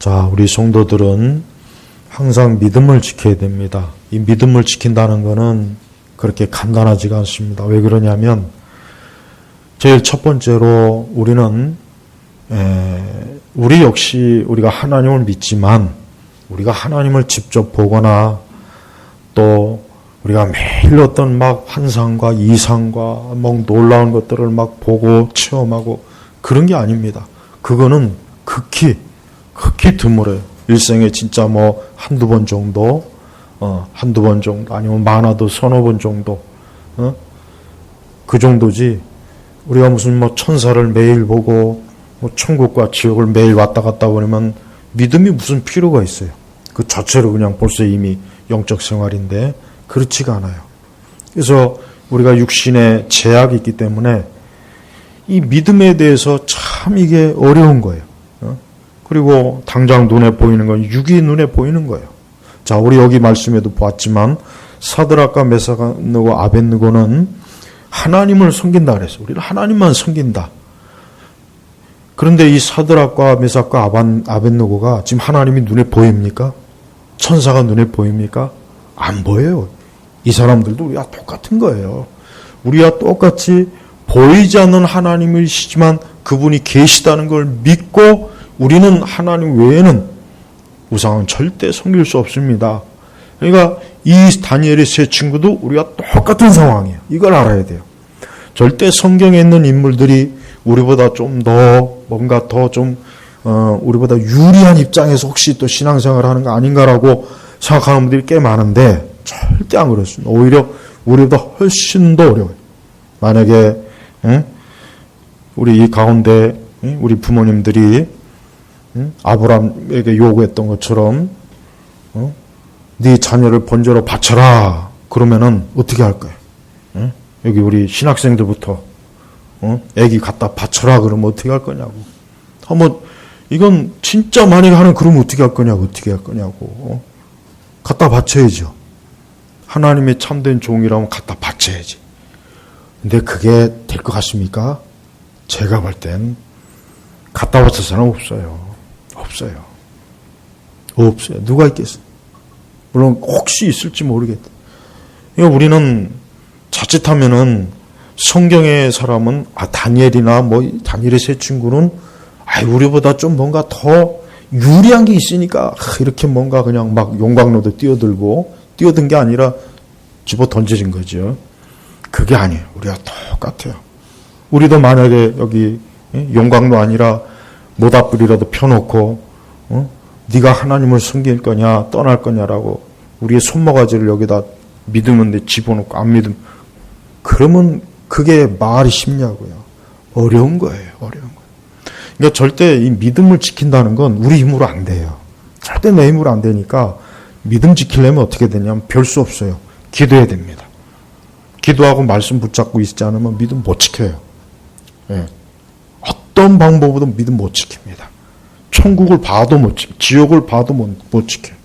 자, 우리 성도들은 항상 믿음을 지켜야 됩니다. 이 믿음을 지킨다는 것은 그렇게 간단하지가 않습니다. 왜 그러냐면 제일 첫 번째로 우리는 우리 역시 우리가 하나님을 믿지만 우리가 하나님을 직접 보거나 또 우리가 매일 어떤 막 환상과 이상과 막 놀라운 것들을 막 보고 체험하고 그런 게 아닙니다. 그거는 극히 드물어요. 일생에 진짜 뭐 한두 번 정도 아니면 많아도 서너 번 정도 그 정도지. 우리가 무슨 뭐 천사를 매일 보고 뭐 천국과 지옥을 매일 왔다 갔다 보면 믿음이 무슨 필요가 있어요. 그 자체로 그냥 벌써 이미 영적 생활인데 그렇지가 않아요. 그래서 우리가 육신에 제약이 있기 때문에 이 믿음에 대해서 참 이게 어려운 거예요. 그리고 당장 눈에 보이는 건 육이 눈에 보이는 거예요. 자, 우리 여기 말씀에도 보았지만 사드락과 메삭과 아벳느고는 하나님을 섬긴다 그랬어요. 우리는 하나님만 섬긴다. 그런데 이 사드락과 메삭과 아벳느고가 지금 하나님이 눈에 보입니까? 천사가 눈에 보입니까? 안 보여요. 이 사람들도 우리와 똑같은 거예요. 우리와 똑같이 보이지 않는 하나님이시지만 그분이 계시다는 걸 믿고 우리는 하나님 외에는 우상은 절대 섬길 수 없습니다. 그러니까 이 다니엘의 세 친구도 우리와 똑같은 상황이에요. 이걸 알아야 돼요. 절대 성경에 있는 인물들이 우리보다 좀 더 뭔가 더 좀 우리보다 유리한 입장에서 혹시 또 신앙생활을 하는 거 아닌가라고 생각하는 분들이 꽤 많은데 절대 안 그렇습니다. 오히려 우리보다 훨씬 더 어려워요. 만약에 우리 이 가운데 우리 부모님들이 아브라함에게 요구했던 것처럼 네 자녀를 번제로 바쳐라 그러면은 어떻게 할 거예요? 여기 우리 신학생들부터 애기 갖다 바쳐라 그러면 어떻게 할 거냐고. 한번 이건 진짜 만약에 하는 그러면 어떻게 할 거냐고. 갖다 바쳐야죠. 하나님의 참된 종이라면 갖다 바쳐야지. 근데 그게 될 것 같습니까? 제가 볼 땐 갖다 바칠 사람 없어요. 누가 있겠어요? 물론 혹시 있을지 모르겠다. 그러니까 우리는 자칫하면은 성경의 사람은 다니엘이나 뭐 다니엘의 세 친구는 우리보다 좀 뭔가 더 유리한 게 있으니까 이렇게 뭔가 그냥 막 용광로도 뛰어든 게 아니라 집어 던져진 거죠. 그게 아니에요. 우리가 똑같아요. 우리도 만약에 여기 용광로 아니라 모닥불이라도 펴놓고 네가 하나님을 섬길 거냐 떠날 거냐라고 우리의 손모가지를 여기다 믿으면 집어넣고 안 믿으면 그러면 그게 말이 쉽냐고요. 어려운 거예요. 그러니까 절대 이 믿음을 지킨다는 건 우리 힘으로 안 돼요. 절대 내 힘으로 안 되니까 믿음 지키려면 어떻게 되냐면 별 수 없어요. 기도해야 됩니다. 기도하고 말씀 붙잡고 있지 않으면 믿음 못 지켜요. 예. 어떤 방법으로든 믿음 못 지킵니다. 천국을 봐도 못 지켜요. 지옥을 봐도 못 지켜요.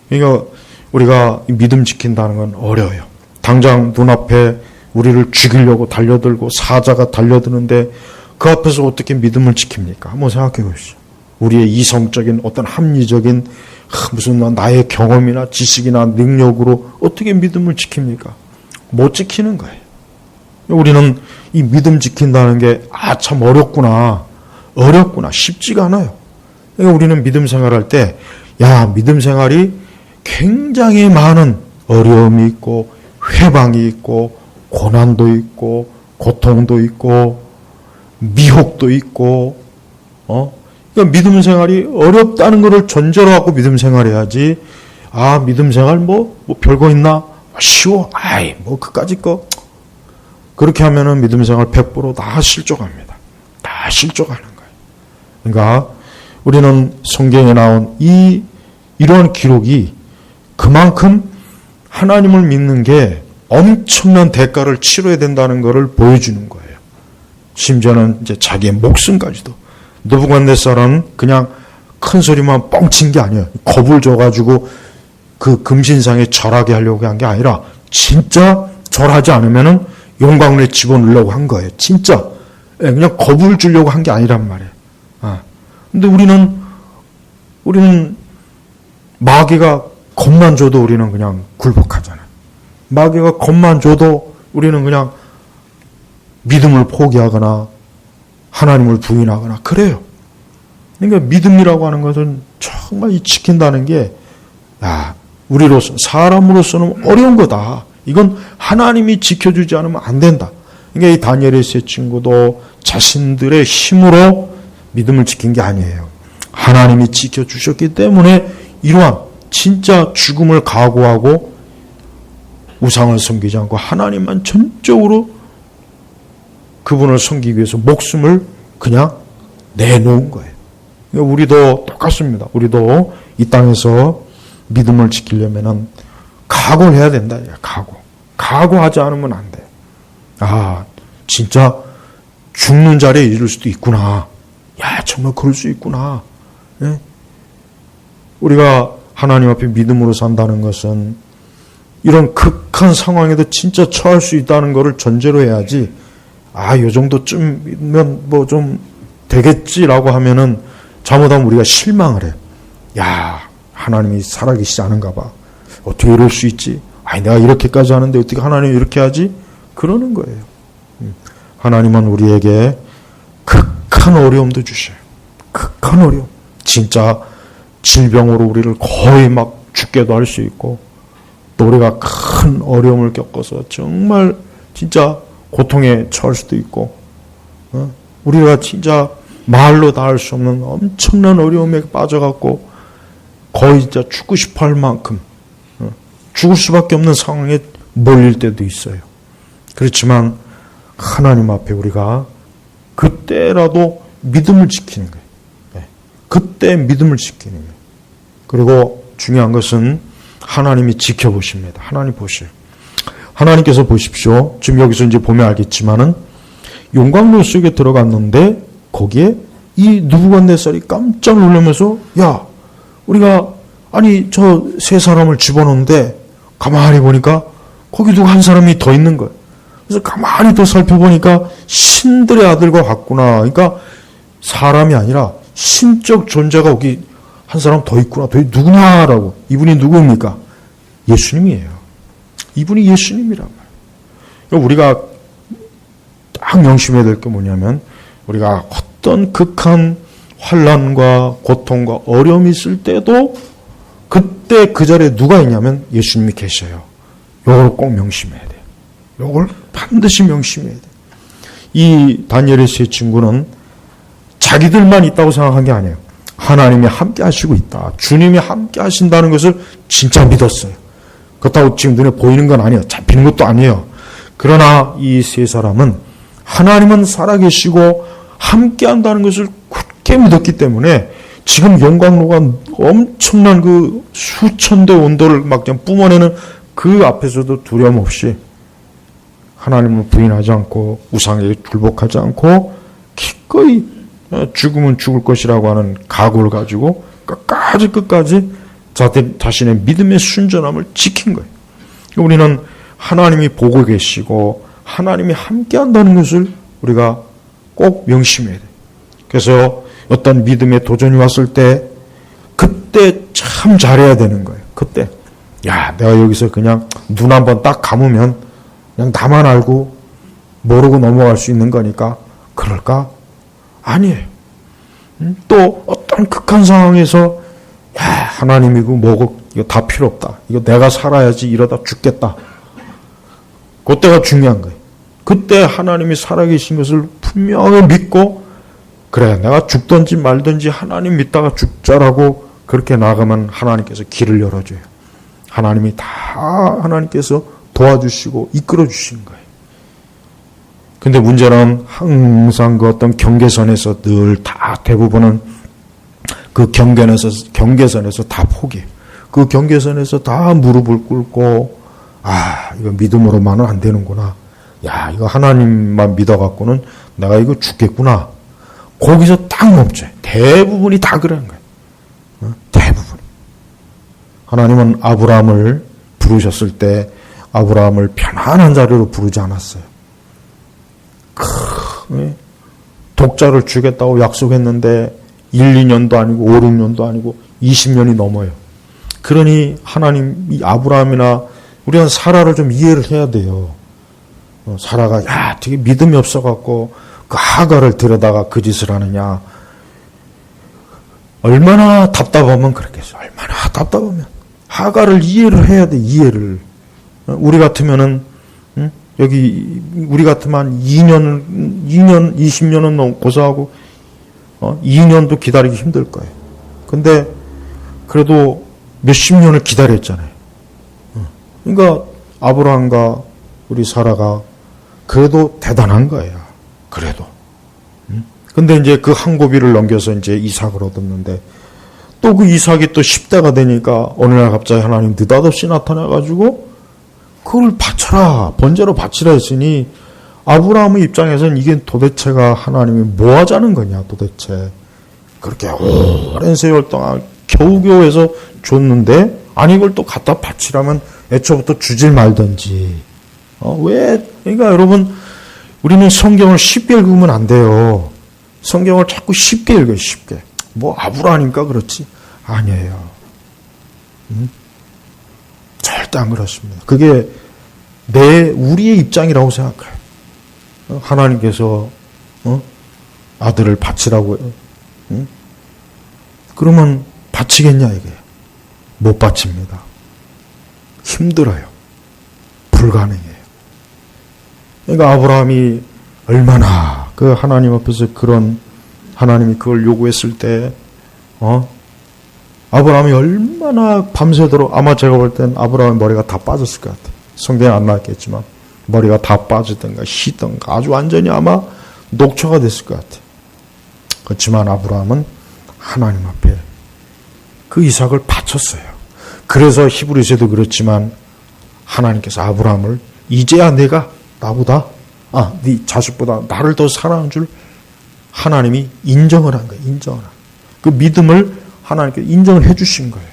그러니까 우리가 믿음 지킨다는 건 어려워요. 당장 눈앞에 우리를 죽이려고 달려들고 사자가 달려드는데 그 앞에서 어떻게 믿음을 지킵니까? 한번 생각해 보십시오. 우리의 이성적인 어떤 합리적인 무슨 나의 경험이나 지식이나 능력으로 어떻게 믿음을 지킵니까? 못 지키는 거예요. 우리는 이 믿음 지킨다는 게 참 어렵구나 쉽지가 않아요. 그러니까 우리는 믿음 생활할 때 믿음 생활이 굉장히 많은 어려움이 있고 회방이 있고 고난도 있고 고통도 있고 미혹도 있고 그러니까 믿음 생활이 어렵다는 것을 전제로 하고 믿음 생활해야지. 믿음 생활 뭐 별거 있나? 쉬워. 뭐 그까짓 거. 그렇게 하면은 믿음 생활 100% 다 실족합니다. 다 실족하는 거예요. 그러니까 우리는 성경에 나온 이러한 기록이 그만큼 하나님을 믿는 게 엄청난 대가를 치러야 된다는 것을 보여주는 거예요. 심지어는 이제 자기의 목숨까지도. 느부갓네살은 그냥 큰 소리만 뻥친 게 아니에요. 겁을 줘가지고 그 금신상에 절하게 하려고 한 게 아니라 진짜 절하지 않으면은 용광로에 집어넣으려고 한 거예요. 진짜. 그냥 겁을 주려고 한 게 아니란 말이에요. 근데 우리는 우리는 마귀가 겁만 줘도 우리는 그냥 굴복하잖아요. 마귀가 겁만 줘도 우리는 그냥 믿음을 포기하거나 하나님을 부인하거나 그래요. 그러니까 믿음이라고 하는 것은 정말 이 지킨다는 게 우리로서 사람으로서는 어려운 거다. 이건 하나님이 지켜주지 않으면 안 된다. 그러니까 이 다니엘의 세 친구도 자신들의 힘으로 믿음을 지킨 게 아니에요. 하나님이 지켜주셨기 때문에 이러한 진짜 죽음을 각오하고 우상을 섬기지 않고 하나님만 전적으로 그분을 섬기기 위해서 목숨을 그냥 내놓은 거예요. 그러니까 우리도 똑같습니다. 우리도 이 땅에서 믿음을 지키려면은 각오를 해야 된다. 각오하지 않으면 안 돼. 진짜 죽는 자리에 이를 수도 있구나. 정말 그럴 수 있구나. 예? 우리가 하나님 앞에 믿음으로 산다는 것은 이런 극한 상황에도 진짜 처할 수 있다는 것을 전제로 해야지, 요 정도쯤이면 뭐 좀 되겠지라고 하면은 잘못하면 우리가 실망을 해요. 하나님이 살아계시지 않은가 봐. 어떻게 이럴 수 있지? 내가 이렇게까지 하는데 어떻게 하나님이 이렇게 하지? 그러는 거예요. 하나님은 우리에게 극한 어려움도 주셔요. 극한 어려움. 진짜 질병으로 우리를 거의 막 죽게도 할 수 있고, 또 우리가 큰 어려움을 겪어서 정말 진짜 고통에 처할 수도 있고, 우리가 진짜 말로 다 할 수 없는 엄청난 어려움에 빠져갖고 거의 진짜 죽고 싶어 할 만큼 죽을 수밖에 없는 상황에 몰릴 때도 있어요. 그렇지만 하나님 앞에 우리가 그때라도 믿음을 지키는 거예요. 그때 믿음을 지키는 거예요. 그리고 중요한 것은 하나님이 지켜보십니다. 하나님 보셔요. 하나님께서 보십시오. 지금 여기서 이제 보면 알겠지만은 용광로 속에 들어갔는데 거기에 이 느부갓네살이 깜짝 놀라면서 우리가 저 세 사람을 집어넣는데 가만히 보니까 거기 누구 한 사람이 더 있는 거예요. 그래서 가만히 또 살펴보니까 신들의 아들과 같구나. 그러니까 사람이 아니라 신적 존재가 거기 한 사람 더 있구나. 도대체 누구냐라고. 이분이 누구입니까? 예수님이에요. 이분이 예수님이란 말이에요. 우리가 딱 명심해야 될 게 뭐냐면, 우리가 어떤 극한 환난과 고통과 어려움이 있을 때도 그때 그 자리에 누가 있냐면 예수님이 계셔요. 이걸 꼭 명심해야 돼요. 이걸 반드시 명심해야 돼요. 이 다니엘의 세 친구는 자기들만 있다고 생각한 게 아니에요. 하나님이 함께 하시고 있다. 주님이 함께 하신다는 것을 진짜 믿었어요. 그렇다고 지금 눈에 보이는 건 아니에요. 잡히는 것도 아니에요. 그러나 이 세 사람은 하나님은 살아계시고 함께 한다는 것을 굳게 믿었기 때문에 지금 용광로가 엄청난 그 수천 대 온도를 막 그냥 뿜어내는 그 앞에서도 두려움 없이 하나님을 부인하지 않고 우상에게 굴복하지 않고 기꺼이 죽으면 죽을 것이라고 하는 각오를 가지고 끝까지 자신의 믿음의 순전함을 지킨 거예요. 우리는 하나님이 보고 계시고 하나님이 함께 한다는 것을 우리가 꼭 명심해야 돼요. 그래서 어떤 믿음의 도전이 왔을 때 그때 참 잘해야 되는 거예요. 그때 내가 여기서 그냥 눈 한번 딱 감으면 그냥 나만 알고 모르고 넘어갈 수 있는 거니까 그럴까? 아니에요. 또 어떤 극한 상황에서 하나님이고 뭐고 이거 다 필요 없다. 이거 내가 살아야지 이러다 죽겠다. 그때가 중요한 거예요. 그때 하나님이 살아계신 것을 분명히 믿고 그래 내가 죽든지 말든지 하나님 믿다가 죽자라고 그렇게 나가면 하나님께서 길을 열어줘요. 하나님이 다 하나님께서 도와주시고 이끌어 주신 거예요. 근데 문제는 항상 그 어떤 경계선에서 늘 다 대부분은 그 경계선에서 다 포기해요. 그 경계선에서 다 무릎을 꿇고 이거 믿음으로만은 안 되는구나. 이거 하나님만 믿어갖고는 내가 이거 죽겠구나. 거기서 딱 멈춰요. 대부분이 다 그러는 거예요. 대부분. 하나님은 아브라함을 부르셨을 때 아브라함을 편안한 자리로 부르지 않았어요. 독자를 주겠다고 약속했는데 1, 2년도 아니고 5, 6년도 아니고 20년이 넘어요. 그러니 하나님, 이 아브라함이나 우리는 사라를 좀 이해를 해야 돼요. 사라가 되게 믿음이 없어갖고 그 하가를 들여다가 그 짓을 하느냐. 얼마나 답답하면 그렇겠어요. 얼마나 답답하면. 하가를 이해를 해야 돼, 이해를. 우리 같으면은, 여기, 우리 같으면 2년, 20년은 너무 고사하고, 2년도 기다리기 힘들 거예요. 근데, 그래도 몇십 년을 기다렸잖아요. 그러니까, 아브라함과 우리 사라가 그래도 대단한 거예요. 그래도. 근데 이제 그 한 고비를 넘겨서 이제 이삭을 얻었는데, 또 그 이삭이 또 10대가 되니까 어느 날 갑자기 하나님 느닷없이 나타나가지고 그걸 바쳐라, 번제로 바치라 했으니 아브라함의 입장에서는 이게 도대체가 하나님이 뭐 하자는 거냐 도대체. 그렇게 오랜 세월 동안 겨우겨우 해서 줬는데 아니 이걸 또 갖다 바치라면 애초부터 주질 말든지. 왜? 그러니까 여러분 우리는 성경을 쉽게 읽으면 안 돼요. 성경을 자꾸 쉽게 읽어요. 쉽게. 뭐 아브라함이니까 그렇지. 아니에요. 절대 안 그렇습니다. 그게 우리의 입장이라고 생각해요. 하나님께서 아들을 바치라고 해요. 그러면 바치겠냐 이게. 못 바칩니다. 힘들어요. 불가능해요. 그러니까 아브라함이 얼마나 그 하나님 앞에서 그런 하나님이 그걸 요구했을 때 아브라함이 얼마나 밤새도록 아마 제가 볼 땐 아브라함의 머리가 다 빠졌을 것 같아요. 성경에 안 나왔겠지만 머리가 다 빠지든가 쉬든가 아주 완전히 아마 녹초가 됐을 것 같아요. 그렇지만 아브라함은 하나님 앞에 그 이삭을 바쳤어요. 그래서 히브리서에도 그렇지만 하나님께서 아브라함을 이제야 내가 나보다 네 자식보다 나를 더 사랑한 줄 하나님이 인정을 한 거예요. 인정을 한 거예요. 그 믿음을 하나님께 인정을 해 주신 거예요.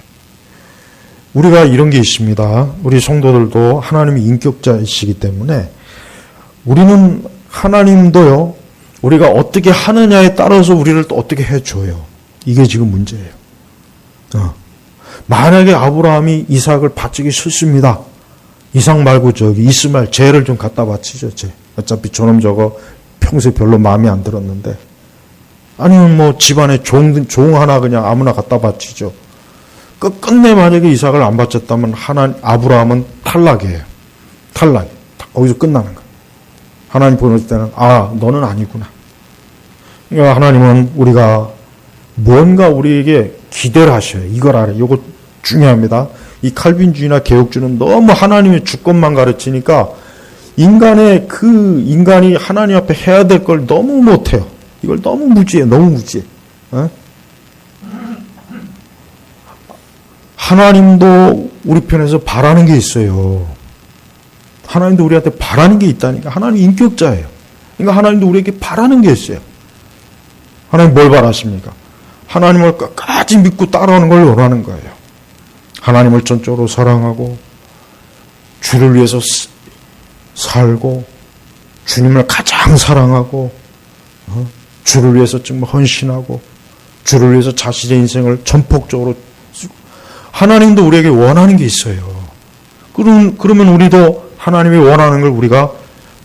우리가 이런 게 있습니다. 우리 성도들도 하나님이 인격자이시기 때문에 우리는 하나님도요. 우리가 어떻게 하느냐에 따라서 우리를 또 어떻게 해줘요. 이게 지금 문제예요. 만약에 아브라함이 이삭을 바치기 싫습니다. 이삭 말고 저기 이스마엘 쟤를 좀 갖다 바치죠. 쟤. 어차피 저놈 저거 평소에 별로 마음에 안 들었는데 아니면 뭐 집안에 종 하나 그냥 아무나 갖다 바치죠. 끝내 만약에 이삭을 안 바쳤다면 아브라함은 탈락이에요. 탈락. 거기서 끝나는 거예요. 하나님 보낼 때는 너는 아니구나. 그러니까 하나님은 우리가 뭔가 우리에게 기대를 하셔요. 이걸 알아요. 이거 중요합니다. 이 칼빈주의나 개혁주의는 너무 하나님의 주권만 가르치니까 인간이 하나님 앞에 해야 될 걸 너무 못해요. 이걸 너무 무지해. 너무 무지해. 하나님도 우리 편에서 바라는 게 있어요. 하나님도 우리한테 바라는 게 있다니까. 하나님 인격자예요. 그러니까 하나님도 우리에게 바라는 게 있어요. 하나님 뭘 바라십니까? 하나님을 끝까지 믿고 따라오는 걸 원하는 거예요. 하나님을 전적으로 사랑하고 주를 위해서 살고 주님을 가장 사랑하고 주를 위해서 정말 헌신하고 주를 위해서 자신의 인생을 전폭적으로 하나님도 우리에게 원하는 게 있어요. 그러면 우리도 하나님이 원하는 걸 우리가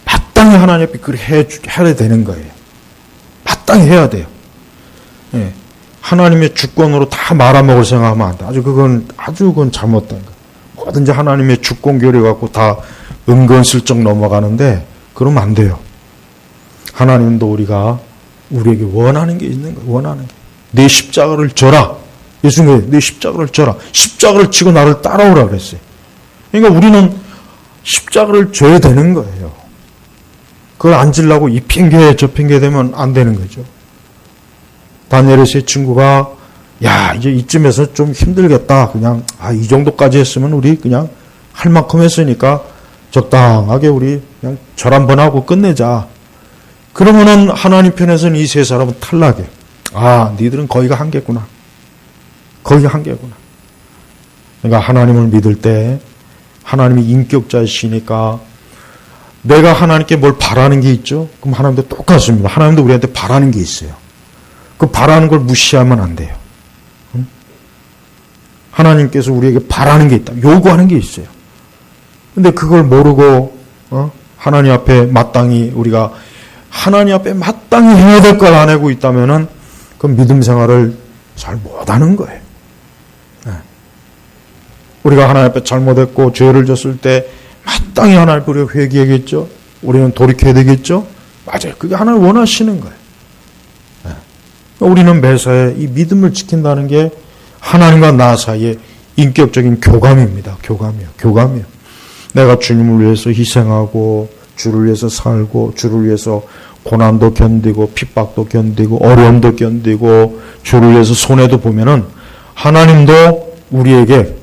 마땅히 하나님 앞에 해야 되는 거예요. 마땅히 해야 돼요. 예. 하나님의 주권으로 다 말아먹을 생각하면 안 돼. 그건 잘못된 거예요. 뭐든지 하나님의 주권 교리 갖고 다 은근슬쩍 넘어가는데 그러면 안 돼요. 하나님도 우리에게 원하는 게 있는 거예요. 원하는 게. 내 십자가를 져라. 예수님이 내 십자가를 져라. 십자가를 지고 나를 따라오라 그랬어요. 그러니까 우리는 십자가를 져야 되는 거예요. 그걸 안 지려고 이 핑계 저 핑계 되면 안 되는 거죠. 다니엘의 세 친구가 이제 이쯤에서 좀 힘들겠다. 그냥 이 정도까지 했으면 우리 그냥 할 만큼 했으니까 적당하게 우리 그냥 절 한번 하고 끝내자. 그러면은 하나님 편에서는 이 세 사람은 탈락이에요. 니들은 거기가 한계구나. 거기가 한계구나. 그러니까 하나님을 믿을 때 하나님이 인격자이시니까 내가 하나님께 뭘 바라는 게 있죠? 그럼 하나님도 똑같습니다. 하나님도 우리한테 바라는 게 있어요. 그 바라는 걸 무시하면 안 돼요. 하나님께서 우리에게 바라는 게 있다. 요구하는 게 있어요. 근데 그걸 모르고 하나님 앞에 마땅히 우리가 하나님 앞에 마땅히 해야 될 걸 안 하고 있다면은 그 믿음 생활을 잘 못하는 거예요. 우리가 하나님 앞에 잘못했고 죄를 졌을 때 마땅히 하나님 앞에 우리가 회개하겠죠. 우리는 돌이켜야 되겠죠. 맞아요. 그게 하나님 원하시는 거예요. 우리는 매사에 이 믿음을 지킨다는 게 하나님과 나 사이의 인격적인 교감입니다. 교감이요. 내가 주님을 위해서 희생하고 주를 위해서 살고 주를 위해서 고난도 견디고 핍박도 견디고 어려움도 견디고 주를 위해서 손해도 보면은 하나님도 우리에게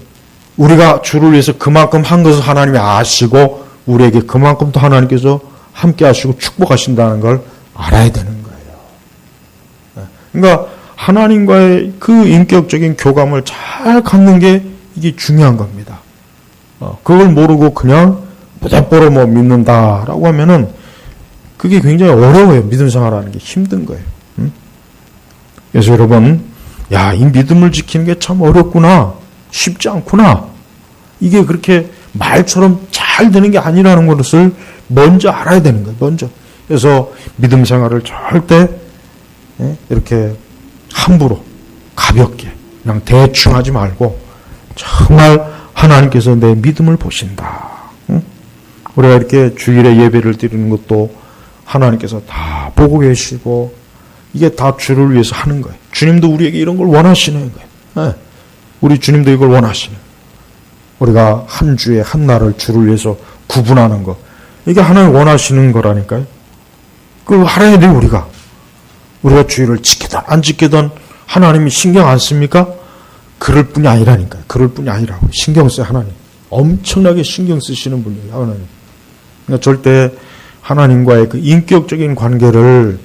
우리가 주를 위해서 그만큼 한 것을 하나님이 아시고 우리에게 그만큼 또 하나님께서 함께 하시고 축복하신다는 걸 알아야 되는 거예요. 그러니까 하나님과의 그 인격적인 교감을 잘 갖는 게 이게 중요한 겁니다. 그걸 모르고 그냥 무대뽀로 뭐 믿는다라고 하면은 그게 굉장히 어려워요. 믿음 생활하는 게 힘든 거예요. 그래서 여러분, 이 믿음을 지키는 게 참 어렵구나. 쉽지 않구나. 이게 그렇게 말처럼 잘 되는 게 아니라는 것을 먼저 알아야 되는 거예요. 먼저. 그래서 믿음 생활을 절대 이렇게 함부로 가볍게 그냥 대충 하지 말고 정말 하나님께서 내 믿음을 보신다. 우리가 이렇게 주일에 예배를 드리는 것도 하나님께서 다 보고 계시고 이게 다 주를 위해서 하는 거예요. 주님도 우리에게 이런 걸 원하시는 거예요. 우리 주님도 이걸 원하시는 거예요. 우리가 한 주에 한 날을 주를 위해서 구분하는 거 이게 하나님 원하시는 거라니까요. 그걸 알아야 돼요. 우리가 주일을 지키든 안 지키든 하나님이 신경 안 씁니까? 그럴 뿐이 아니라니까요. 그럴 뿐이 아니라고. 신경 써요. 하나님. 엄청나게 신경 쓰시는 분이에요. 하나님. 그러니까 절대 하나님과의 그 인격적인 관계를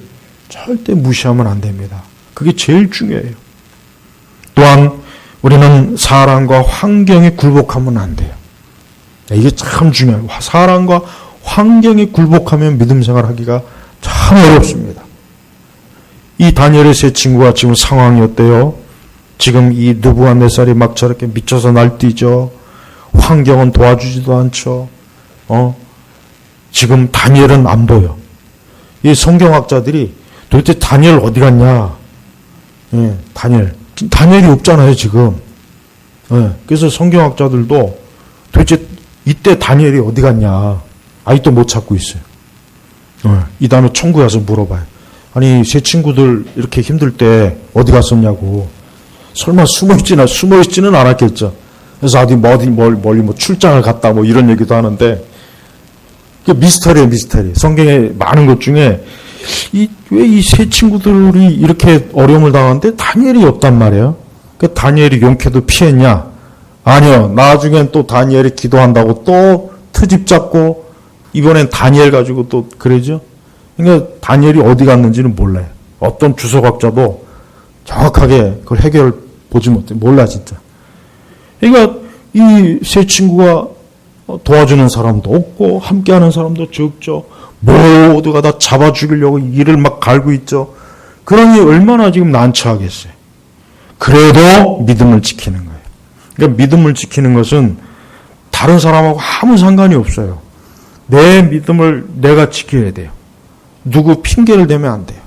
절대 무시하면 안 됩니다. 그게 제일 중요해요. 또한 우리는 사람과 환경에 굴복하면 안 돼요. 이게 참 중요해요. 사람과 환경에 굴복하면 믿음 생활하기가 참 어렵습니다. 이 다니엘의 세 친구가 지금 상황이 어때요? 지금 이 느부갓네살이 막 저렇게 미쳐서 날뛰죠. 환경은 도와주지도 않죠. 지금 다니엘은 안 보여. 이 성경학자들이 도대체 다니엘 어디 갔냐? 다니엘이 없잖아요, 지금. 그래서 성경학자들도 도대체 이때 다니엘이 어디 갔냐? 아직도 못 찾고 있어요. 이 다음에 천국에 가서 물어봐요. 아니, 세 친구들 이렇게 힘들 때 어디 갔었냐고. 설마 숨어있지는 않았겠죠. 그래서 어디 멀리 뭐 출장을 갔다 뭐 이런 얘기도 하는데, 그 미스터리예요, 미스터리. 성경에 많은 것 중에 왜 이 세 친구들이 이렇게 어려움을 당하는데 다니엘이 없단 말이에요. 그 다니엘이 용케도 피했냐? 아니요. 나중엔 또 다니엘이 기도한다고 또 트집 잡고 이번엔 다니엘 가지고 또 그러죠. 그러니까 다니엘이 어디 갔는지는 몰라요. 어떤 주석학자도 정확하게 그걸 해결 보지 못해. 몰라 진짜. 그러니까 이 세 친구가 도와주는 사람도 없고 함께하는 사람도 적죠. 모두가 다 잡아 죽이려고 이를 막 갈고 있죠. 그러니 얼마나 지금 난처하겠어요. 그래도 믿음을 지키는 거예요. 그러니까 믿음을 지키는 것은 다른 사람하고 아무 상관이 없어요. 내 믿음을 내가 지켜야 돼요. 누구 핑계를 대면 안 돼요.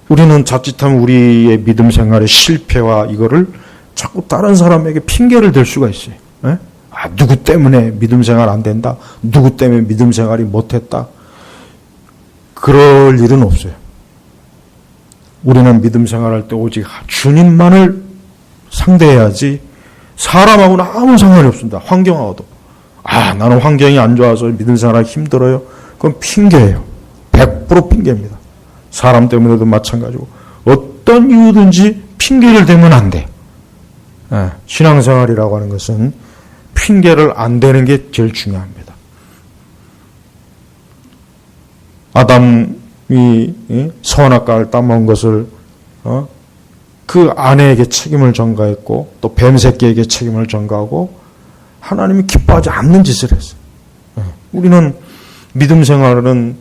우리는 자칫하면 우리의 믿음 생활의 실패와 이거를 자꾸 다른 사람에게 핑계를 댈 수가 있어요. 누구 때문에 믿음 생활 안 된다. 누구 때문에 믿음 생활이 못했다. 그럴 일은 없어요. 우리는 믿음 생활할 때 오직 주님만을 상대해야지 사람하고는 아무 상관이 없습니다. 환경하고도. 나는 환경이 안 좋아서 믿음 생활하기 힘들어요. 그건 핑계예요. 100% 핑계입니다. 사람 때문에도 마찬가지고 어떤 이유든지 핑계를 대면 안 돼. 신앙생활이라고 하는 것은 핑계를 안 대는 게 제일 중요합니다. 아담이 선악과를 따먹은 것을 그 아내에게 책임을 전가했고 또 뱀새끼에게 책임을 전가하고 하나님이 기뻐하지 않는 짓을 했어요. 우리는 믿음 생활은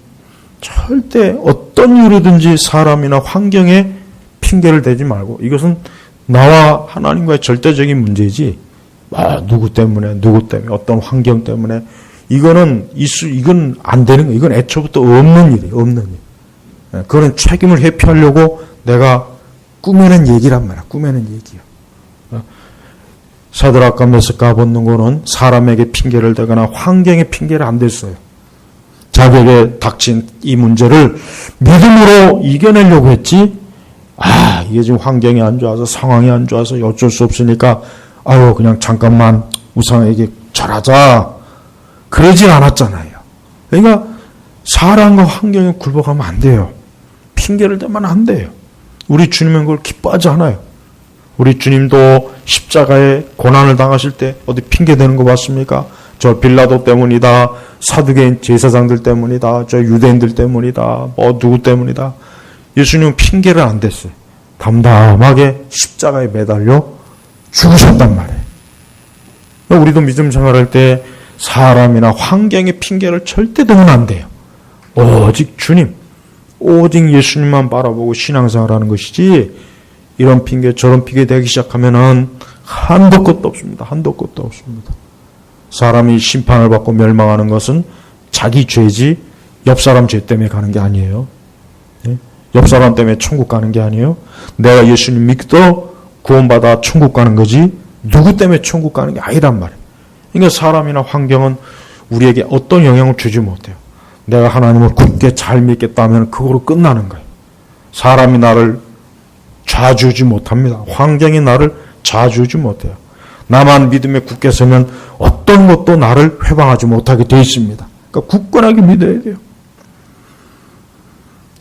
절대 어떤 이유로든지 사람이나 환경에 핑계를 대지 말고 이것은 나와 하나님과의 절대적인 문제지, 누구 때문에, 어떤 환경 때문에, 이건 안 되는 거예요. 이건 애초부터 없는 일이에요. 그거는 책임을 회피하려고 내가 꾸며낸 얘기란 말이야. 꾸며낸 얘기야. 사드락과 메삭과 아벳느고는 사람에게 핑계를 대거나 환경에 핑계를 안 댔어요. 자기에게 닥친 이 문제를 믿음으로 이겨내려고 했지, 이게 지금 환경이 안 좋아서, 상황이 안 좋아서 어쩔 수 없으니까, 그냥 잠깐만 우상에게 절하자. 그러진 않았잖아요. 그러니까 사람과 환경에 굴복하면 안 돼요. 핑계를 대면 안 돼요. 우리 주님은 그걸 기뻐하지 않아요. 우리 주님도 십자가에 고난을 당하실 때 어디 핑계 대는 거 봤습니까? 저 빌라도 때문이다, 사두개인 제사장들 때문이다, 저 유대인들 때문이다, 누구 때문이다. 예수님은 핑계를 안 댔어요. 담담하게 십자가에 매달려 죽으셨단 말이에요. 우리도 믿음 생활할 때 사람이나 환경의 핑계를 절대 대면 안 돼요. 오직 주님, 오직 예수님만 바라보고 신앙생활하는 것이지, 이런 핑계 저런 핑계 대기 시작하면은 한도 끝도 없습니다. 한도 끝도 없습니다. 사람이 심판을 받고 멸망하는 것은 자기 죄지 옆 사람 죄 때문에 가는 게 아니에요. 옆 사람 때문에 천국 가는 게 아니에요. 내가 예수님 믿고 구원받아 천국 가는 거지 누구 때문에 천국 가는 게 아니란 말이에요. 그러니까 사람이나 환경은 우리에게 어떤 영향을 주지 못해요. 내가 하나님을 굳게 잘 믿겠다 하면 그거로 끝나는 거예요. 사람이 나를 좌지우지 못합니다. 환경이 나를 좌지우지 못해요. 나만 믿음에 굳게 서면 어떤 것도 나를 회방하지 못하게 되어 있습니다. 그러니까 굳건하게 믿어야 돼요.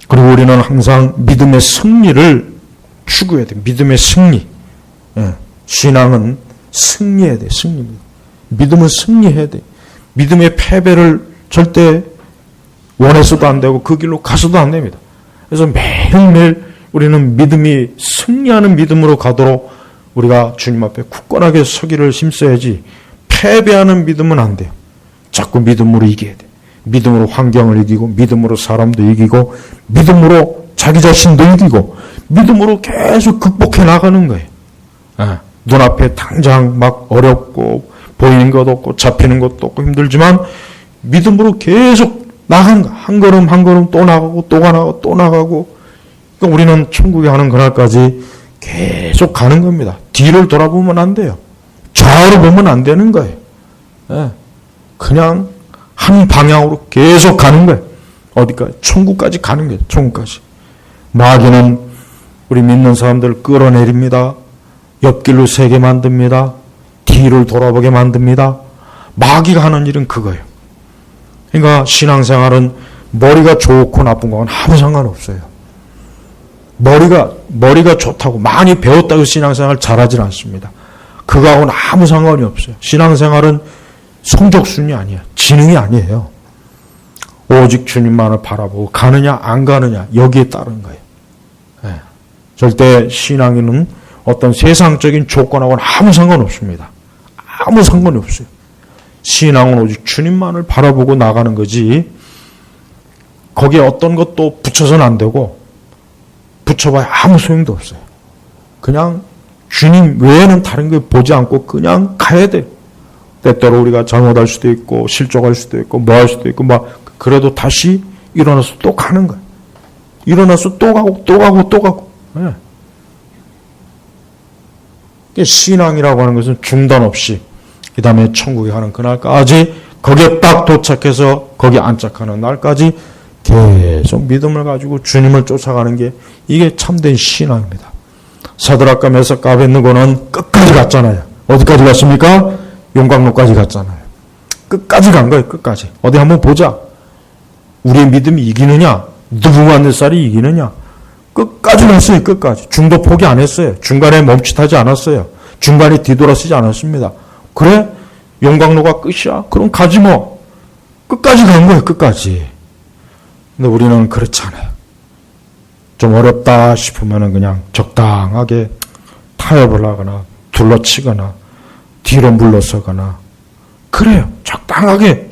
그리고 우리는 항상 믿음의 승리를 추구해야 돼요. 믿음의 승리. 신앙은 승리해야 돼요. 승리입니다. 믿음은 승리해야 돼요. 믿음의 패배를 절대 원해서도 안 되고 그 길로 가서도 안 됩니다. 그래서 매일매일 우리는 믿음이 승리하는 믿음으로 가도록 우리가 주님 앞에 굳건하게 서기를 힘써야지, 패배하는 믿음은 안 돼요. 자꾸 믿음으로 이겨야 돼요. 믿음으로 환경을 이기고, 믿음으로 사람도 이기고, 믿음으로 자기 자신도 이기고, 믿음으로 계속 극복해 나가는 거예요. 눈앞에 당장 막 어렵고 보이는 것도 없고 잡히는 것도 없고 힘들지만 믿음으로 계속 나간 거. 한 걸음 한 걸음 또 나가고 또 나가고 또 나가고. 그러니까 우리는 천국에 가는 그날까지 계속 가는 겁니다. 뒤를 돌아보면 안 돼요. 좌우로 보면 안 되는 거예요. 그냥 한 방향으로 계속 가는 거예요. 어디까지? 천국까지 가는 거예요. 천국까지. 마귀는 우리 믿는 사람들을 끌어내립니다. 옆길로 새게 만듭니다. 뒤를 돌아보게 만듭니다. 마귀가 하는 일은 그거예요. 그러니까 신앙생활은 머리가 좋고 나쁜 거는 아무 상관없어요. 머리가 좋다고 많이 배웠다고 신앙생활 잘하진 않습니다. 그거하고는 아무 상관이 없어요. 신앙생활은 성적순이 아니에요. 지능이 아니에요. 오직 주님만을 바라보고 가느냐 안 가느냐 여기에 따른 거예요. 절대 신앙인은 어떤 세상적인 조건하고는 아무 상관없습니다. 아무 상관이 없어요. 신앙은 오직 주님만을 바라보고 나가는 거지, 거기에 어떤 것도 붙여서는 안 되고 붙여봐야 아무 소용도 없어요. 그냥 주님 외에는 다른 걸 보지 않고 그냥 가야 돼요. 때때로 우리가 잘못할 수도 있고 실족할 수도 있고 뭐 할 수도 있고 그래도 다시 일어나서 또 가는 거예요. 일어나서 또 가고 또 가고 또 가고. 신앙이라고 하는 것은 중단 없이 그 다음에 천국에 가는 그날까지, 거기에 딱 도착해서 거기 안착하는 날까지 계속 믿음을 가지고 주님을 쫓아가는 게 이게 참된 신앙입니다. 사드락과 메삭과 아벳느고는 끝까지 갔잖아요. 어디까지 갔습니까? 용광로까지 갔잖아요. 끝까지 간 거예요. 끝까지. 어디 한번 보자. 우리의 믿음이 이기느냐, 느부갓네살이 이기느냐. 끝까지 갔어요. 끝까지. 중도 포기 안 했어요. 중간에 멈칫하지 않았어요. 중간에 뒤돌아서지 않았습니다. 그래? 용광로가 끝이야? 그럼 가지 뭐. 끝까지 간 거예요. 끝까지. 근데 우리는 그렇지 않아요. 좀 어렵다 싶으면 그냥 적당하게 타협을 하거나 둘러치거나 뒤로 물러서거나 그래요. 적당하게.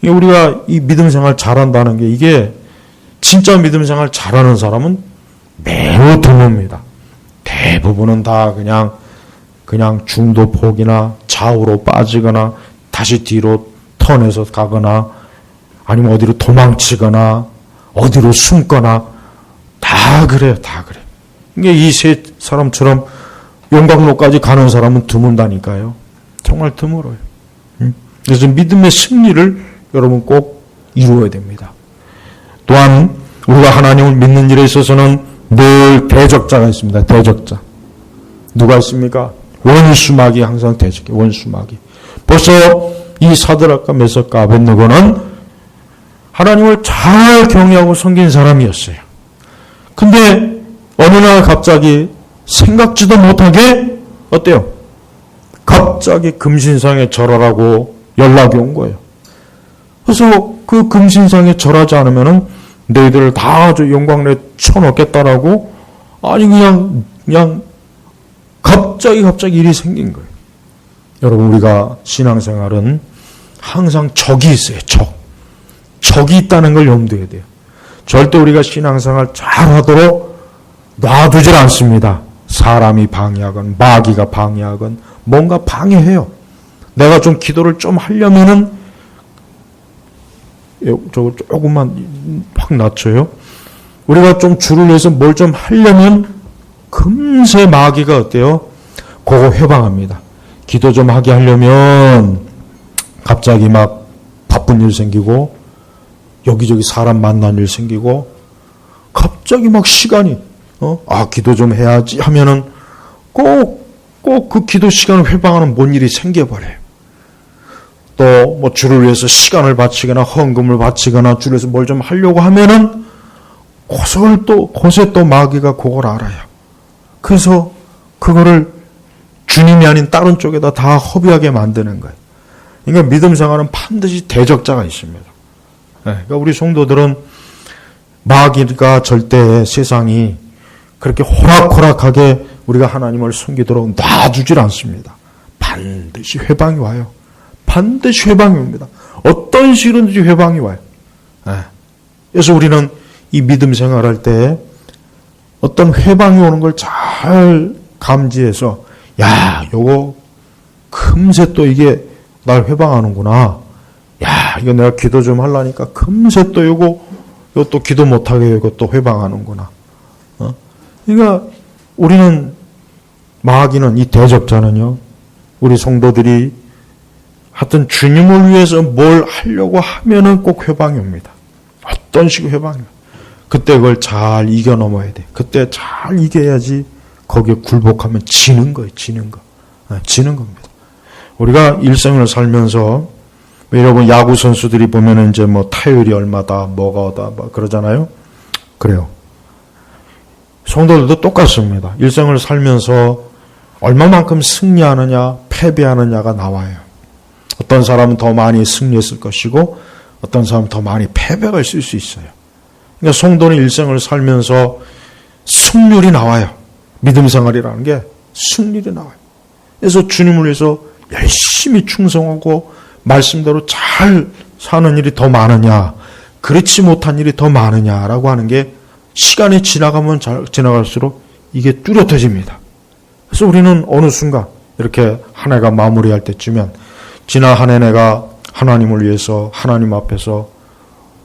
우리가 이 믿음 생활 잘한다는 게, 이게 진짜 믿음 생활 잘하는 사람은 매우 드뭅니다. 대부분은 다 그냥 중도 폭이나 좌우로 빠지거나 다시 뒤로 턴해서 가거나 아니면 어디로 도망치거나 어디로 숨거나 다 그래요. 다 그래요. 이게 이 세 사람처럼 용광로까지 가는 사람은 드문다니까요. 정말 드물어요. 그래서 믿음의 승리를 여러분 꼭 이루어야 됩니다. 또한 우리가 하나님을 믿는 일에 있어서는 늘 대적자가 있습니다. 대적자. 누가 있습니까? 원수마귀 항상 대적해. 원수마귀. 벌써 이 사드락과 메삭과 아벳느고는 하나님을 잘 경외하고 섬긴 사람이었어요. 근데 어느 날 갑자기 생각지도 못하게 어때요? 갑자기 금신상에 절하라고 연락이 온 거예요. 그래서 그 금신상에 절하지 않으면은 너희들을 다 저 영광내에 쳐넣겠다라고 아니 그냥 갑자기 일이 생긴 거예요. 여러분 우리가 신앙생활은 항상 적이 있어요. 적이 있다는 걸 염두에 돼요. 절대 우리가 신앙생활 잘하도록 놔두질 않습니다. 사람이 방해하건 마귀가 방해하건 뭔가 방해해요. 내가 좀 기도를 좀 하려면은 조금만 확 낮춰요. 우리가 좀 주를 위해서 뭘 좀 하려면 금세 마귀가 어때요? 그거 회방합니다. 기도 좀 하게 하려면 갑자기 막 바쁜 일 생기고 여기저기 사람 만난 일 생기고 갑자기 막 시간이 기도 좀 해야지 하면은 꼭 그 기도 시간을 회방하는 뭔 일이 생겨버려요. 또 뭐 주를 위해서 시간을 바치거나 헌금을 바치거나 주를 위해서 뭘 좀 하려고 하면은 곳에 또 마귀가 그걸 알아요. 그래서 그거를 주님이 아닌 다른 쪽에다 다 허비하게 만드는 거예요. 그러니까 믿음 생활은 반드시 대적자가 있습니다. 그러니까 우리 성도들은 마귀가 절대 세상이 그렇게 호락호락하게 우리가 하나님을 섬기도록 놔주질 않습니다. 반드시 회방이 와요. 반드시 회방이 옵니다. 어떤 식으로든지 회방이 와요. 그래서 우리는 이 믿음 생활할 때 어떤 회방이 오는 걸 잘 감지해서 요거 금세 또 이게 날 회방하는구나. 이거 내가 기도 좀 하려니까 금세 또 요거 또 기도 못하게 이거 또 회방하는구나. 그러니까 우리는 마귀는 이 대적자는요. 우리 성도들이 하여튼 주님을 위해서 뭘 하려고 하면은 꼭 회방이 옵니다. 어떤 식의 회방이요. 그때 그걸 잘 이겨 넘어야 돼. 그때 잘 이겨야지 거기에 굴복하면 지는 거예요. 지는 겁니다. 우리가 일생을 살면서 여러분 야구 선수들이 보면은 이제 뭐 타율이 얼마다 뭐가 어다 뭐 그러잖아요. 그래요. 성도들도 똑같습니다. 일생을 살면서 얼마만큼 승리하느냐 패배하느냐가 나와요. 어떤 사람은 더 많이 승리했을 것이고 어떤 사람은 더 많이 패배가 있을 수 있어요. 그러니까 성도는 일생을 살면서 승률이 나와요. 믿음 생활이라는 게 승률이 나와요. 그래서 주님을 위해서 열심히 충성하고 말씀대로 잘 사는 일이 더 많으냐 그렇지 못한 일이 더 많으냐라고 하는 게 시간이 지나가면 지나갈수록 이게 뚜렷해집니다. 그래서 우리는 어느 순간 이렇게 한 해가 마무리할 때쯤엔 지난 한 해 내가 하나님을 위해서 하나님 앞에서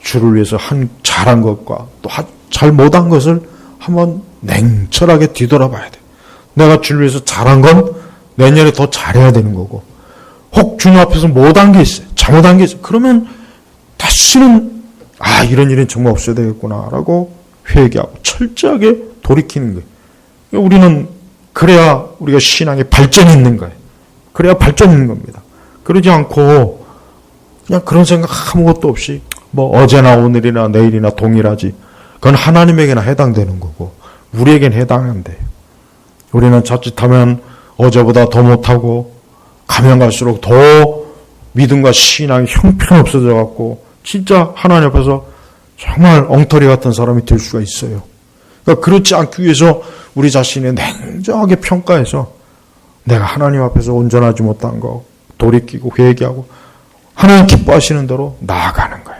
주를 위해서 잘한 것과 또 잘 못한 것을 한번 냉철하게 뒤돌아봐야 돼. 내가 주를 위해서 잘한 건 내년에 더 잘해야 되는 거고 혹 주님 앞에서 못한 게 있어요. 잘못한 게 있어요. 그러면 다시는 이런 일은 정말 없어야 되겠구나라고 회개하고 철저하게 돌이키는 거예요. 우리는 그래야 우리가 신앙에 발전이 있는 거예요. 그래야 발전이 있는 겁니다. 그러지 않고 그냥 그런 생각 아무것도 없이 뭐 어제나 오늘이나 내일이나 동일하지. 그건 하나님에게나 해당되는 거고 우리에겐 해당 안 돼요. 우리는 자칫하면 어제보다 더 못하고 가면 갈수록 더 믿음과 신앙이 형편없어져 갖고 진짜 하나님 앞에서 정말 엉터리 같은 사람이 될 수가 있어요. 그러니까 그렇지 않기 위해서 우리 자신을 냉정하게 평가해서 내가 하나님 앞에서 온전하지 못한 거 돌이키고 회개하고 하나님 기뻐하시는 대로 나아가는 거예요.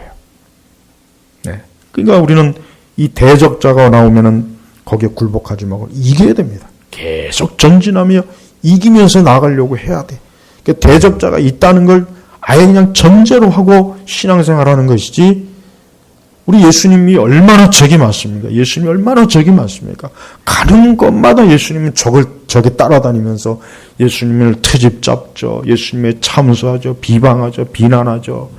그러니까 우리는 이 대적자가 나오면은 거기에 굴복하지 말고 이겨야 됩니다. 계속 전진하며 이기면서 나가려고 해야 돼. 그러니까 대적자가 있다는 걸 아예 그냥 전제로 하고 신앙생활하는 것이지, 우리 예수님이 얼마나 적이 많습니까? 예수님이 얼마나 적이 많습니까? 가는 곳마다 예수님은 적에 따라다니면서 예수님을 트집 잡죠. 예수님의 참수하죠. 비방하죠. 비난하죠.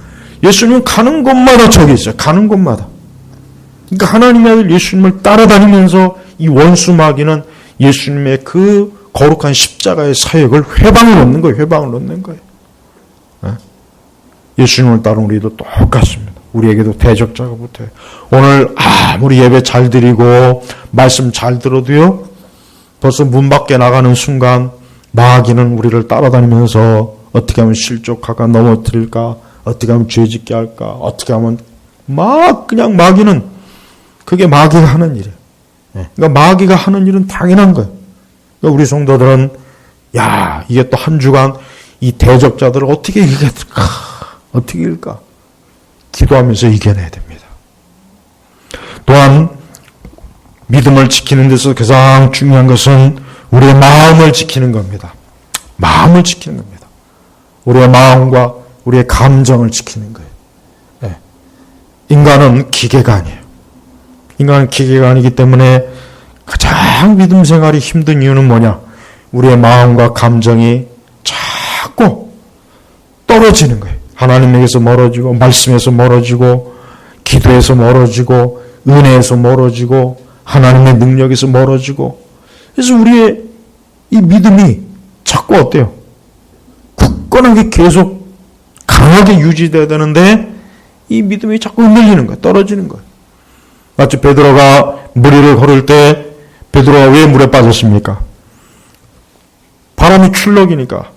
예수님은 가는 곳마다 적이 있어요. 가는 곳마다. 그러니까 하나님의 아들 예수님을 따라다니면서 이 원수 마귀는 예수님의 그 거룩한 십자가의 사역을 회방을 놓는 거예요. 회방을 놓는 거예요. 예수님을 따른 우리도 똑같습니다. 우리에게도 대적자가 붙어요. 오늘 아무리 예배 잘 드리고 말씀 잘 들어도요, 벌써 문 밖에 나가는 순간 마귀는 우리를 따라다니면서 어떻게 하면 실족할까, 넘어뜨릴까, 어떻게 하면 죄짓게 할까, 어떻게 하면 그냥 마귀는, 그게 마귀가 하는 일이에요. 그러니까 마귀가 하는 일은 당연한 거예요. 그러니까 우리 성도들은 이게 또 한 주간 이 대적자들을 어떻게 이길까, 어떻게 이길까 기도하면서 이겨내야 됩니다. 또한 믿음을 지키는 데서 가장 중요한 것은 우리의 마음을 지키는 겁니다. 마음을 지키는 겁니다. 우리의 마음과 우리의 감정을 지키는 거예요. 네. 인간은 기계가 아니에요. 인간은 기계가 아니기 때문에 가장 믿음 생활이 힘든 이유는 뭐냐? 우리의 마음과 감정이 자꾸 떨어지는 거예요. 하나님에게서 멀어지고, 말씀에서 멀어지고, 기도에서 멀어지고, 은혜에서 멀어지고, 하나님의 능력에서 멀어지고. 그래서 우리의 이 믿음이 자꾸 어때요? 굳건하게 계속 강하게 유지되어야 되는데 이 믿음이 자꾸 흔들리는 거예요. 떨어지는 거예요. 마치 베드로가 무리를 걸을 때 베드로가 왜 물에 빠졌습니까? 바람이 출렁이니까.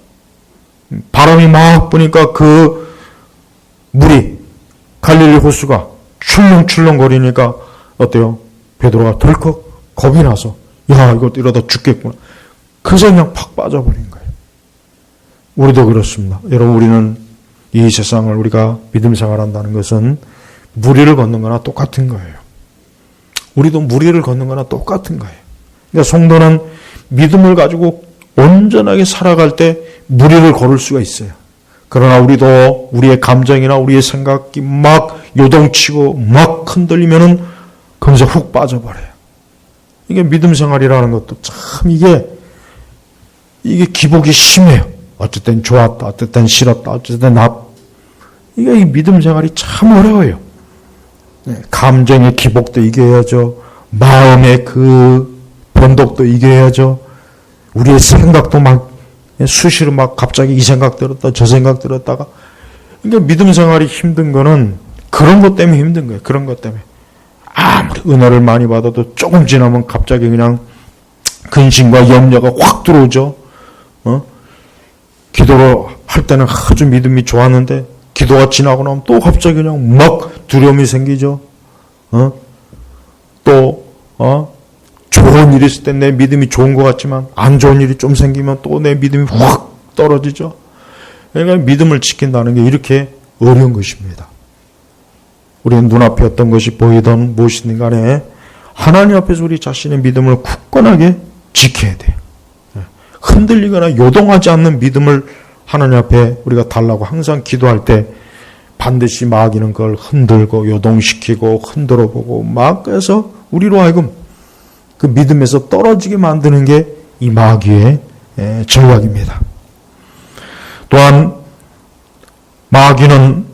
바람이 막 부니까 그 물이, 갈릴리 호수가 출렁출렁 거리니까 어때요? 베드로가 덜컥 겁이 나서 이거 이러다 죽겠구나. 그래서 그냥 팍 빠져버린 거예요. 우리도 그렇습니다. 여러분, 우리는 이 세상을 우리가 믿음 생활한다는 것은 무리를 걷는 거나 똑같은 거예요. 우리도 무리를 걷는 거나 똑같은 거예요. 그러니까 성도는 믿음을 가지고 온전하게 살아갈 때 무리를 걸을 수가 있어요. 그러나 우리도 우리의 감정이나 우리의 생각이 막 요동치고 막 흔들리면은 금세 훅 빠져버려요. 이게 믿음 생활이라는 것도 참 이게 기복이 심해요. 어쨌든 좋았다, 어쨌든 싫었다, 어쨌든 이게 이 믿음 생활이 참 어려워요. 감정의 기복도 이겨야죠. 마음의 그 변덕도 이겨야죠. 우리의 생각도 막 수시로 막 갑자기 이 생각 들었다, 저 생각 들었다가. 그러니까 믿음 생활이 힘든 거는 그런 것 때문에 힘든 거예요. 그런 것 때문에. 아무리 은혜를 많이 받아도 조금 지나면 갑자기 그냥 근심과 염려가 확 들어오죠. 기도를 할 때는 아주 믿음이 좋았는데 기도가 지나고 나면 또 갑자기 그냥 막 두려움이 생기죠. 좋은 일이 있을 때 내 믿음이 좋은 것 같지만 안 좋은 일이 좀 생기면 또 내 믿음이 확 떨어지죠. 그러니까 믿음을 지킨다는 게 이렇게 어려운 것입니다. 우리는 눈앞에 어떤 것이 보이든 무엇이든 간에 하나님 앞에서 우리 자신의 믿음을 굳건하게 지켜야 돼요. 흔들리거나 요동하지 않는 믿음을 하나님 앞에 우리가 달라고 항상 기도할 때 반드시 마귀는 그걸 흔들고 요동시키고 흔들어보고 막 해서 우리로 하여금 그 믿음에서 떨어지게 만드는 게 이 마귀의 전략입니다. 또한 마귀는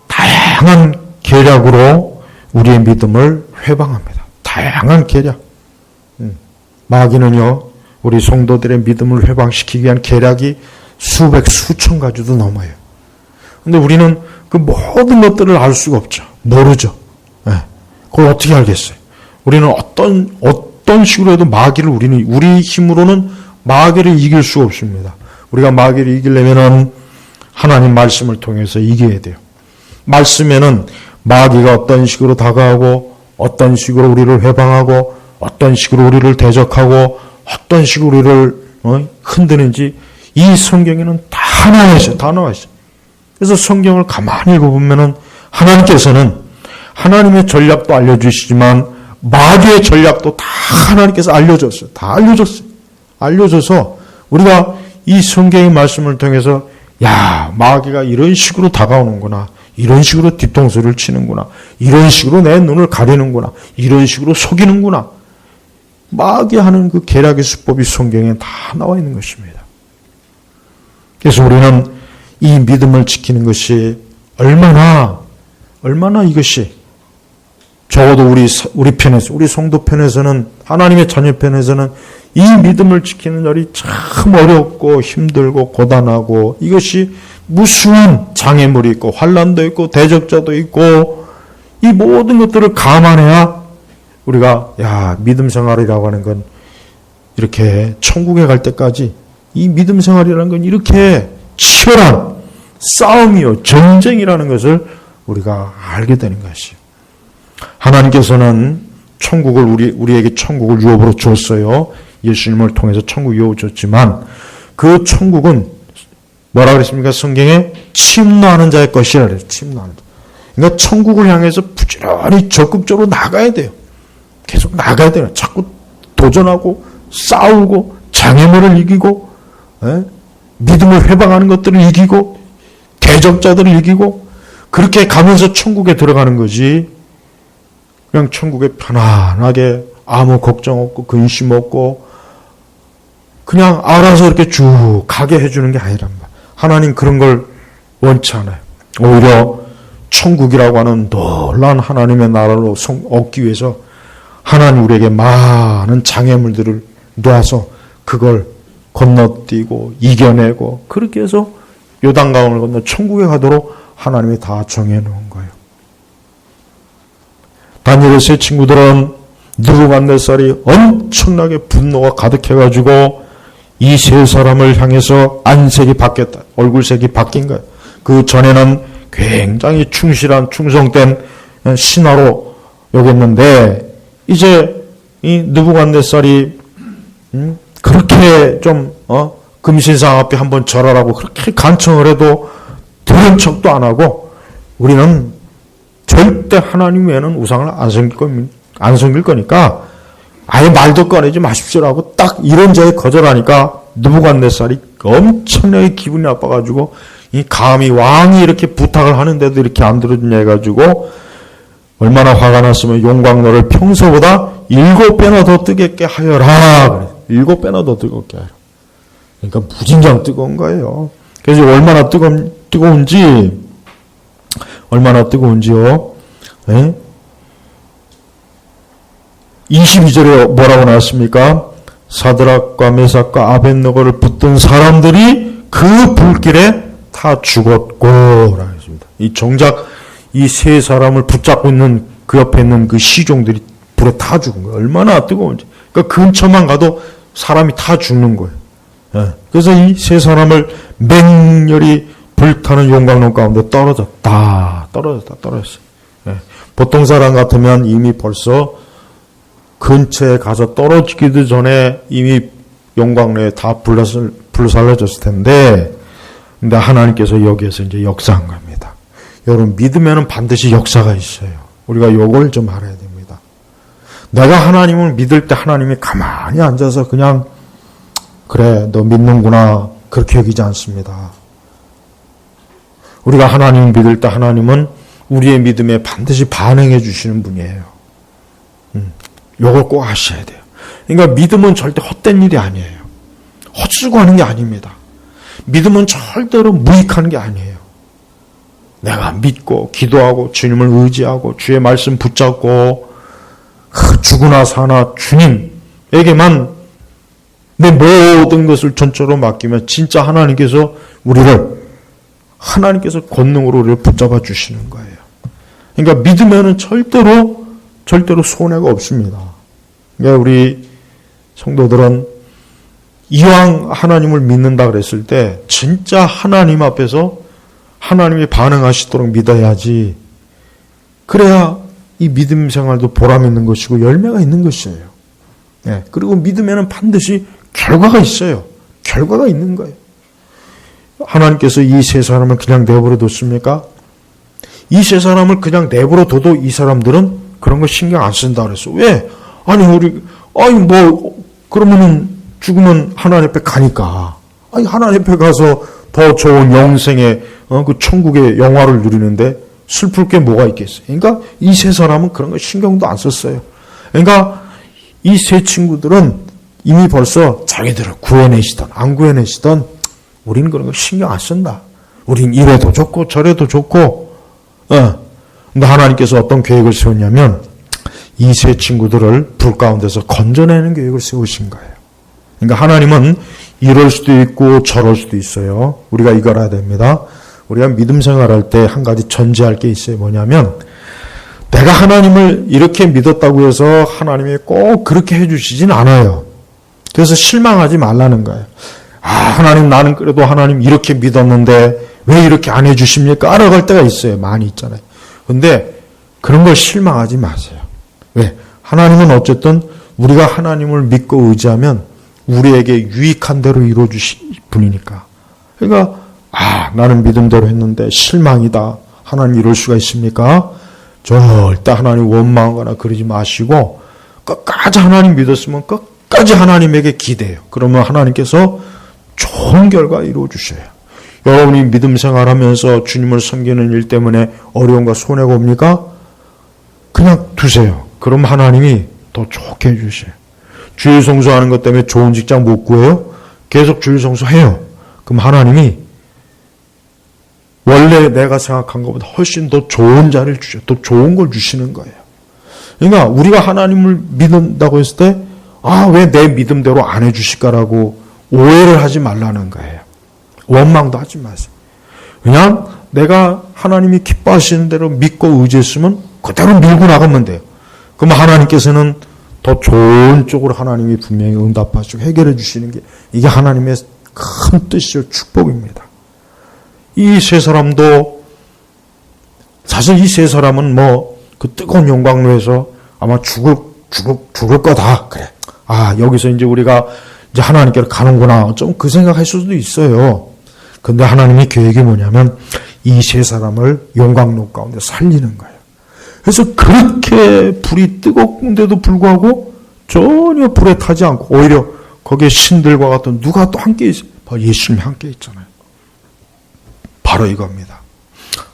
다양한 계략으로 우리의 믿음을 회방합니다. 다양한 계략. 마귀는요, 우리 성도들의 믿음을 회방시키기 위한 계략이 수백, 수천 가지도 넘어요. 근데 우리는 그 모든 것들을 알 수가 없죠. 모르죠. 그걸 어떻게 알겠어요? 우리는 어떤 식으로 해도 마귀를 우리 힘으로는 마귀를 이길 수가 없습니다. 우리가 마귀를 이기려면은 하나님 말씀을 통해서 이겨야 돼요. 말씀에는 마귀가 어떤 식으로 다가오고 어떤 식으로 우리를 회방하고 어떤 식으로 우리를 대적하고 어떤 식으로 우리를 흔드는지 이 성경에는 다 나와 있어요. 다 나와 있어요. 그래서 성경을 가만히 읽어보면은 하나님께서는 하나님의 전략도 알려주시지만 마귀의 전략도 다 하나님께서 알려줬어요. 다 알려줬어요. 알려줘서 우리가 이 성경의 말씀을 통해서 야, 마귀가 이런 식으로 다가오는구나. 이런 식으로 뒤통수를 치는구나. 이런 식으로 내 눈을 가리는구나. 이런 식으로 속이는구나. 마귀하는 그 계략의 수법이 성경에 다 나와 있는 것입니다. 그래서 우리는 이 믿음을 지키는 것이 얼마나 이것이 적어도 우리 편에서, 우리 성도 편에서는, 하나님의 자녀 편에서는 이 믿음을 지키는 일이 참 어렵고 힘들고 고단하고, 이것이 무수한 장애물이 있고 환난도 있고 대적자도 있고, 이 모든 것들을 감안해야 우리가 믿음 생활이라고 하는 건 이렇게 천국에 갈 때까지 이 믿음 생활이라는 건 이렇게 치열한 싸움이요 전쟁이라는 것을 우리가 알게 되는 것이에요. 하나님께서는 천국을 우리에게 천국을 유업으로 줬어요. 예수님을 통해서 천국 유업을 줬지만 그 천국은 뭐라 그랬습니까? 성경에 침노하는 자의 것이라 그래요. 침노하는 자. 그러니까 천국을 향해서 부지런히 적극적으로 나가야 돼요. 계속 나가야 돼요. 자꾸 도전하고 싸우고 장애물을 이기고 믿음을 회방하는 것들을 이기고 대적자들을 이기고 그렇게 가면서 천국에 들어가는 거지. 그냥 천국에 편안하게 아무 걱정 없고 근심 없고 그냥 알아서 이렇게 쭉 가게 해주는 게 아니란 말이야. 하나님 그런 걸 원치 않아요. 오히려 천국이라고 하는 놀라운 하나님의 나라로 얻기 위해서 하나님 우리에게 많은 장애물들을 놓아서 그걸 건너뛰고 이겨내고 그렇게 해서 요단강을 건너 천국에 가도록 하나님이 다 정해놓은 거예요. 다니엘의 세 친구들은 느부갓네살이 엄청나게 분노가 가득해가지고 이 세 사람을 향해서 안색이 바뀌었다. 얼굴색이 바뀐 거예요. 그 전에는 굉장히 충실한 충성된 신하로 여겼는데 이제 이 느부갓네살이 그렇게 좀 금신상 앞에 한번 절하라고 그렇게 간청을 해도 들은 척도 안 하고 우리는 절대 하나님 외에는 우상을 안 섬길 거니까 아예 말도 꺼내지 마십시오라고 딱 이런 자에 거절하니까 느부갓네살이 엄청나게 기분이 나빠가지고 이 감히 왕이 이렇게 부탁을 하는데도 이렇게 안 들어주냐 해가지고 얼마나 화가 났으면 용광로를 평소보다 7배나 더 뜨겁게 하여라. 7배나 더 뜨겁게 하여라. 그러니까 무진장 뜨거운 거예요. 그래서 얼마나 뜨거운지요. 네? 22절에 뭐라고 나왔습니까? 사드락과 메삭과 아벳느고를 붙든 사람들이 그 불길에 다 죽었고 라고 했습니다. 이 정작 이 세 사람을 붙잡고 있는 그 옆에 있는 그 시종들이 불에 다 죽은 거예요. 얼마나 뜨거운지. 그러니까 근처만 가도 사람이 다 죽는 거예요. 네. 그래서 이 세 사람을 맹렬히 불타는 용광로 가운데 떨어졌어요. 네. 보통 사람 같으면 이미 벌써 근처에 가서 떨어지기도 전에 이미 용광로에 다 불살라졌을 텐데, 근데 하나님께서 여기에서 이제 역사한 겁니다. 여러분, 믿으면은 반드시 역사가 있어요. 우리가 요걸 좀 알아야 됩니다. 내가 하나님을 믿을 때 하나님이 가만히 앉아서 그냥, 그래, 너 믿는구나. 그렇게 여기지 않습니다. 우리가 하나님을 믿을 때 하나님은 우리의 믿음에 반드시 반응해 주시는 분이에요. 요걸 꼭 아셔야 돼요. 그러니까 믿음은 절대 헛된 일이 아니에요. 헛수고 하는 게 아닙니다. 믿음은 절대로 무익하는 게 아니에요. 내가 믿고 기도하고 주님을 의지하고 주의 말씀 붙잡고 죽으나 사나 주님에게만 내 모든 것을 전적으로 맡기면 진짜 하나님께서 권능으로 우리를 붙잡아 주시는 거예요. 그러니까 믿으면은 절대로 손해가 없습니다. 그러니까 우리 성도들은 이왕 하나님을 믿는다 그랬을 때 진짜 하나님 앞에서 하나님이 반응하시도록 믿어야지. 그래야 이 믿음 생활도 보람 있는 것이고 열매가 있는 것이에요. 네. 그리고 믿으면 반드시 결과가 있어요. 결과가 있는 거예요. 하나님께서 이 세 사람을 그냥 내버려 뒀습니까? 이 세 사람을 그냥 내버려 둬도 이 사람들은 그런 거 신경 안 쓴다 그랬어. 왜? 그러면은 죽으면 하나님 앞에 가니까. 아니, 하나님 앞에 가서 더 좋은 영생의, 그 천국의 영화를 누리는데 슬플 게 뭐가 있겠어요. 그러니까 이 세 사람은 그런 거 신경도 안 썼어요. 그러니까 이 세 친구들은 이미 벌써 자기들을 구해내시던, 안 구해내시던 우리는 그런 거 신경 안 쓴다. 우린 이래도 좋고 저래도 좋고, 근데 하나님께서 어떤 계획을 세웠냐면 이 세 친구들을 불 가운데서 건져내는 계획을 세우신 거예요. 그러니까 하나님은 이럴 수도 있고 저럴 수도 있어요. 우리가 이걸 알아야 됩니다. 우리가 믿음 생활할 때 한 가지 전제할 게 있어요. 뭐냐면 내가 하나님을 이렇게 믿었다고 해서 하나님이 꼭 그렇게 해주시진 않아요. 그래서 실망하지 말라는 거예요. 하나님, 나는 그래도 하나님 이렇게 믿었는데 왜 이렇게 안 해주십니까? 알아갈 때가 있어요. 많이 있잖아요. 근데 그런 걸 실망하지 마세요. 왜? 하나님은 어쨌든 우리가 하나님을 믿고 의지하면 우리에게 유익한 대로 이루어주실 분이니까. 그러니까 나는 믿음대로 했는데 실망이다. 하나님 이럴 수가 있습니까? 절대 하나님 원망하거나 그러지 마시고 끝까지 하나님 믿었으면 끝까지 하나님에게 기대해요. 그러면 하나님께서 좋은 결과 이루어주셔요. 여러분이 믿음 생활하면서 주님을 섬기는 일 때문에 어려움과 손해가 옵니까? 그냥 두세요. 그럼 하나님이 더 좋게 해주셔요. 주일 성수하는 것 때문에 좋은 직장 못 구해요? 계속 주일 성수해요. 그럼 하나님이 원래 내가 생각한 것보다 훨씬 더 좋은 자리를 주셔요. 더 좋은 걸 주시는 거예요. 그러니까 우리가 하나님을 믿는다고 했을 때 왜 내 믿음대로 안 해주실까라고 오해를 하지 말라는 거예요. 원망도 하지 마세요. 그냥 내가 하나님이 기뻐하시는 대로 믿고 의지했으면 그대로 밀고 나가면 돼요. 그럼 하나님께서는 더 좋은 쪽으로 하나님이 분명히 응답하시고 해결해 주시는 게 이게 하나님의 큰 뜻이요 축복입니다. 이 세 사람도 사실 이 세 사람은 그 뜨거운 영광로에서 아마 죽을 거다. 그래. 여기서 이제 우리가 이제 하나님께로 가는구나. 좀 그 생각할 수도 있어요. 근데 하나님의 계획이 뭐냐면 이 세 사람을 영광로 가운데 살리는 거예요. 그래서 그렇게 불이 뜨거운데도 불구하고 전혀 불에 타지 않고 오히려 거기에 신들과 같은 누가 또 함께 있어요. 바로 예수님이 함께 있잖아요. 바로 이겁니다.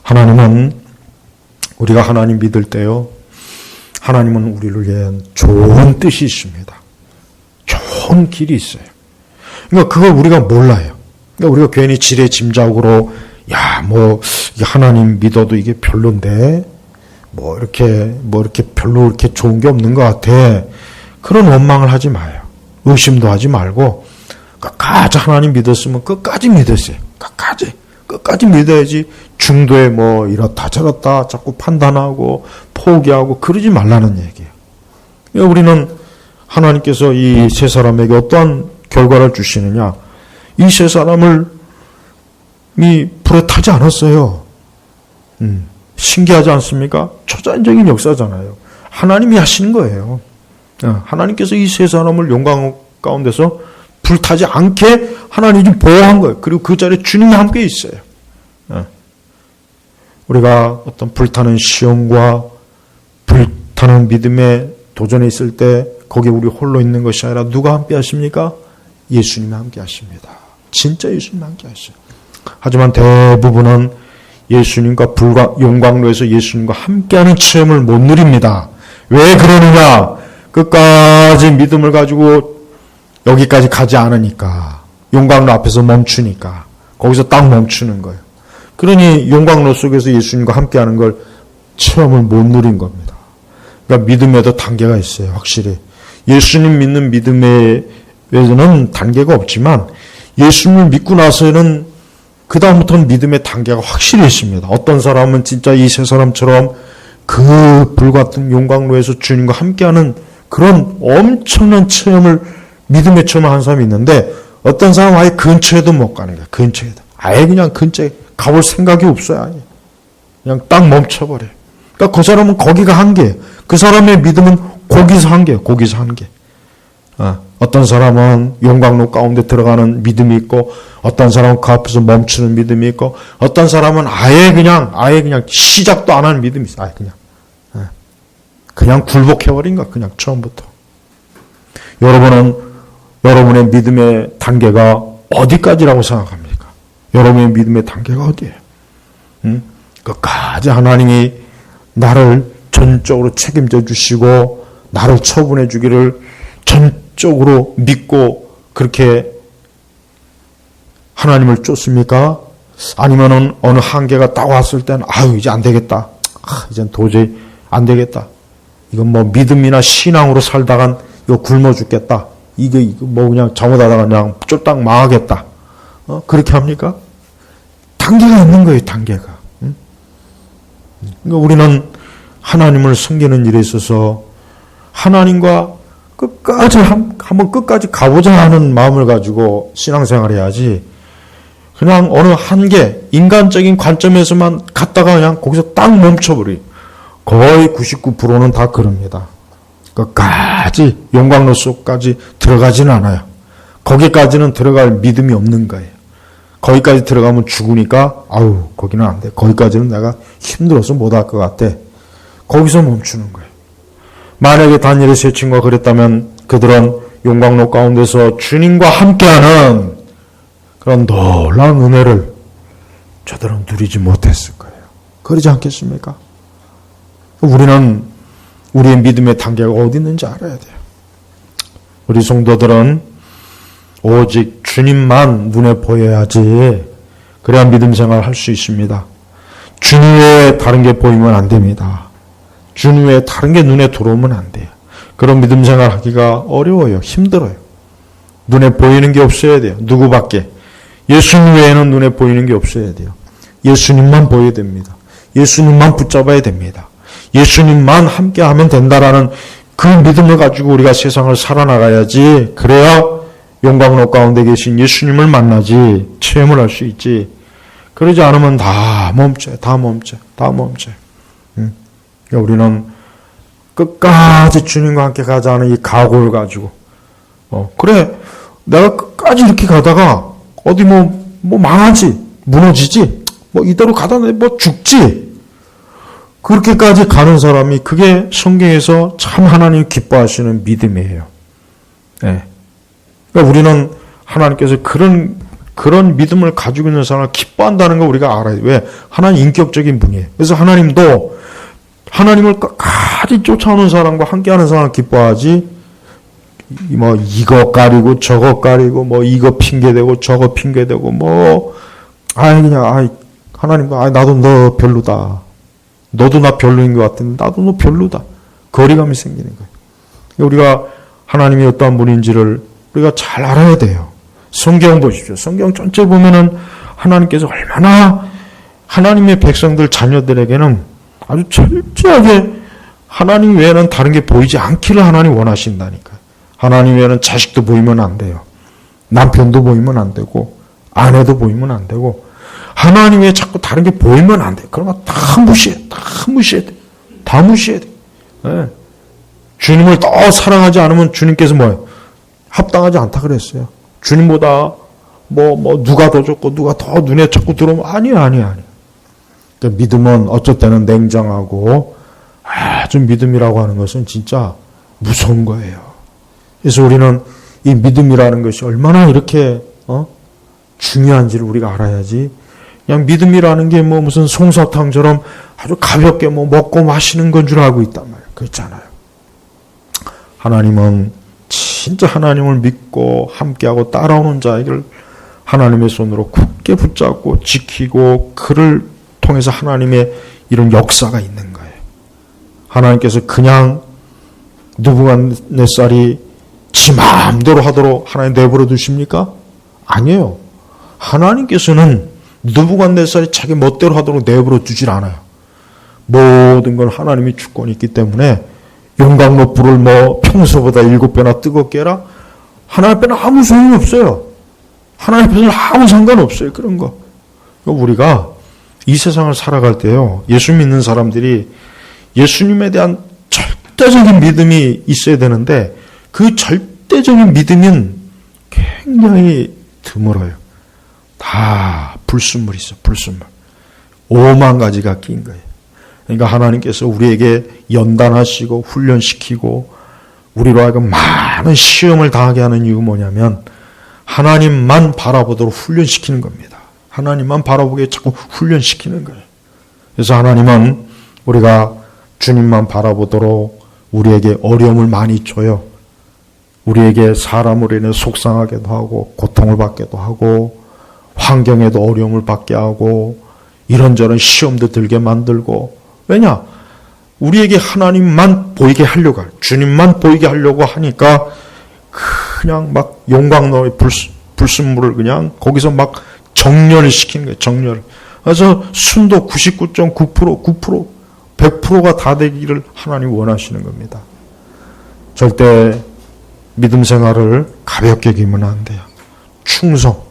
하나님은 우리가 하나님 믿을 때요. 하나님은 우리를 위한 좋은 뜻이 있습니다. 좋은 길이 있어요. 그러니까 그걸 우리가 몰라요. 그러니까 우리가 괜히 지레 짐작으로 하나님 믿어도 이게 별론데 이렇게 별로 이렇게 좋은 게 없는 것 같아. 그런 원망을 하지 마요. 의심도 하지 말고 끝까지 하나님 믿었으면 끝까지 믿으세요. 끝까지 믿어야지 중도에 이렇다 저렇다 자꾸 판단하고 포기하고 그러지 말라는 얘기예요. 그러니까 우리는 하나님께서 이 세 사람에게 어떠한 결과를 주시느냐. 이 세 사람을 불에 타지 않았어요. 신기하지 않습니까? 초자연적인 역사잖아요. 하나님이 하신 거예요. 하나님께서 이 세 사람을 영광 가운데서 불타지 않게 하나님이 좀 보호한 거예요. 그리고 그 자리에 주님이 함께 있어요. 우리가 어떤 불타는 시험과 불타는 믿음에 도전에 있을 때 거기에 우리 홀로 있는 것이 아니라 누가 함께 하십니까? 예수님이 함께 하십니다. 진짜 예수님이 함께 하셔요. 하지만 대부분은 예수님과 영광로에서 예수님과 함께하는 체험을 못 누립니다. 왜 그러느냐? 끝까지 믿음을 가지고 여기까지 가지 않으니까. 용광로 앞에서 멈추니까. 거기서 딱 멈추는 거예요. 그러니 용광로 속에서 예수님과 함께하는 걸 체험을 못 누린 겁니다. 그러니까 믿음에도 단계가 있어요. 확실히. 예수님 믿는 믿음에는 단계가 없지만 예수님을 믿고 나서는 그 다음부터는 믿음의 단계가 확실히 있습니다. 어떤 사람은 진짜 이 세 사람처럼 그 불같은 용광로에서 주님과 함께하는 그런 엄청난 체험을 믿음의 체험을 하는 사람이 있는데 어떤 사람은 아예 근처에도 못 가는 거야. 근처에도. 아예 그냥 근처에 가볼 생각이 없어요. 아예. 그냥 딱 멈춰버려요. 그러니까 그 사람은 거기가 한계예요. 그 사람의 믿음은 거기서 한계예요. 거기서 한계. 어떤 사람은 용광로 가운데 들어가는 믿음이 있고 어떤 사람은 그 앞에서 멈추는 믿음이 있고 어떤 사람은 아예 그냥 시작도 안 하는 믿음이 있어요. 아예 그냥 굴복해버린 거야. 그냥 처음부터. 여러분은 여러분의 믿음의 단계가 어디까지라고 생각합니까? 여러분의 믿음의 단계가 어디예요? 끝까지 하나님이 나를 전적으로 책임져 주시고 나를 처분해 주기를 전적으로 믿고 그렇게 하나님을 쫓습니까? 아니면은 어느 한계가 딱 왔을 때는 아유 이제 안 되겠다. 이젠 도저히 안 되겠다. 이건 뭐 믿음이나 신앙으로 살다간 이거 굶어 죽겠다. 이거 뭐 그냥 잘못하다가 그냥 쫄딱 망하겠다. 그렇게 합니까? 단계가 있는 거예요, 단계가. 그러니까 우리는 하나님을 섬기는 일에 있어서 하나님과 끝까지 한번 끝까지 가보자 하는 마음을 가지고 신앙생활을 해야지. 그냥 어느 한계, 인간적인 관점에서만 갔다가 그냥 거기서 딱 멈춰버려요. 거의 99%는 다 그럽니다. 끝까지 용광로 속까지 들어가지는 않아요. 거기까지는 들어갈 믿음이 없는 거예요. 거기까지 들어가면 죽으니까 아우 거기는 안 돼. 거기까지는 내가 힘들어서 못할 것 같아. 거기서 멈추는 거예요. 만약에 다니엘의 세 친구가 그랬다면 그들은 용광로 가운데서 주님과 함께하는 그런 놀라운 은혜를 저들은 누리지 못했을 거예요. 그러지 않겠습니까? 우리는 우리의 믿음의 단계가 어디 있는지 알아야 돼요. 우리 성도들은 오직 주님만 눈에 보여야지 그래야 믿음 생활을 할 수 있습니다. 주님 외에 다른 게 보이면 안 됩니다. 주님 외에 다른 게 눈에 들어오면 안 돼요. 그런 믿음 생활 하기가 어려워요. 힘들어요. 눈에 보이는 게 없어야 돼요. 누구밖에. 예수님 외에는 눈에 보이는 게 없어야 돼요. 예수님만 보여야 됩니다. 예수님만 붙잡아야 됩니다. 예수님만 함께하면 된다라는 그 믿음을 가지고 우리가 세상을 살아나가야지. 그래야 용광로 가운데 계신 예수님을 만나지 체험을 할 수 있지. 그러지 않으면 다 멈춰요. 다 멈춰요. 다 멈춰요. 그러니까 우리는 끝까지 주님과 함께 가자는 이 각오를 가지고 그래 내가 끝까지 이렇게 가다가 어디 뭐 망하지 무너지지 뭐 이대로 가다 뭐 죽지 그렇게까지 가는 사람이 그게 성경에서 참 하나님 기뻐하시는 믿음이에요. 네. 그러니까 우리는 하나님께서 그런 믿음을 가지고 있는 사람을 기뻐한다는 걸 우리가 알아야 돼요. 왜? 하나님 인격적인 분이에요. 그래서 하나님도 하나님을 끝까지 쫓아오는 사람과 함께하는 사람을 기뻐하지 뭐 이거 가리고 저거 가리고 뭐 이거 핑계대고 저거 핑계대고 뭐 하나님 나도 너 별로다. 너도 나 별로인 것 같은데 나도 너 별로다. 거리감이 생기는 거예요. 우리가 하나님이 어떠한 분인지를 우리가 잘 알아야 돼요. 성경 보십시오. 성경 전체 보면은 하나님께서 얼마나 하나님의 백성들 자녀들에게는 아주 철저하게 하나님 외에는 다른 게 보이지 않기를 하나님 원하신다니까요. 하나님 외에는 자식도 보이면 안 돼요. 남편도 보이면 안 되고 아내도 보이면 안 되고 하나님 외에 자꾸 다른 게 보이면 안 돼요. 그런 거 다 무시해. 다 무시해야 돼. 다 무시해야 돼. 네. 주님을 더 사랑하지 않으면 주님께서 뭐예요? 합당하지 않다 그랬어요. 주님보다 누가 더 좋고 누가 더 눈에 자꾸 들어오면 아니야. 그러니까 믿음은 어쩔 때는 냉정하고 아주 믿음이라고 하는 것은 진짜 무서운 거예요. 그래서 우리는 이 믿음이라는 것이 얼마나 이렇게 중요한지를 우리가 알아야지. 그냥 믿음이라는 게 무슨 솜사탕처럼 아주 가볍게 먹고 마시는 건 줄 알고 있단 말이에요. 그렇잖아요. 하나님은 진짜 하나님을 믿고 함께하고 따라오는 자에게 하나님의 손으로 굳게 붙잡고 지키고 그를 통해서 하나님의 이런 역사가 있는 거예요. 하나님께서 그냥 느부갓네살이 지 마음대로 하도록 하나님 내버려 두십니까? 아니에요. 하나님께서는 느부갓네살이 자기 멋대로 하도록 내버려 두질 않아요. 모든 건 하나님이 주권이 있기 때문에 용광로 불을 평소보다 7배나 뜨겁게 해라? 하나님 앞에는 아무 소용이 없어요. 하나님 앞에는 아무 상관없어요. 그런 거. 우리가 이 세상을 살아갈 때요. 예수 믿는 사람들이 예수님에 대한 절대적인 믿음이 있어야 되는데 그 절대적인 믿음은 굉장히 드물어요. 다 불순물이 있어. 불순물. 5만 가지가 낀 거예요. 그러니까 하나님께서 우리에게 연단하시고 훈련시키고 우리로 하여금 많은 시험을 당하게 하는 이유가 뭐냐면 하나님만 바라보도록 훈련시키는 겁니다. 하나님만 바라보게 자꾸 훈련시키는 거예요. 그래서 하나님은 우리가 주님만 바라보도록 우리에게 어려움을 많이 줘요. 우리에게 사람으로 인해 속상하게도 하고 고통을 받게도 하고 환경에도 어려움을 받게 하고 이런저런 시험도 들게 만들고, 왜냐? 우리에게 하나님만 보이게 하려고, 주님만 보이게 하려고 하니까 그냥 막 용광로의 불순물을 그냥 거기서 막 정렬시키는 거예요. 정렬. 그래서 순도 99.9%, 9%, 100%가 다 되기를 하나님 원하시는 겁니다. 절대 믿음 생활을 가볍게 여기면 안 돼요. 충성,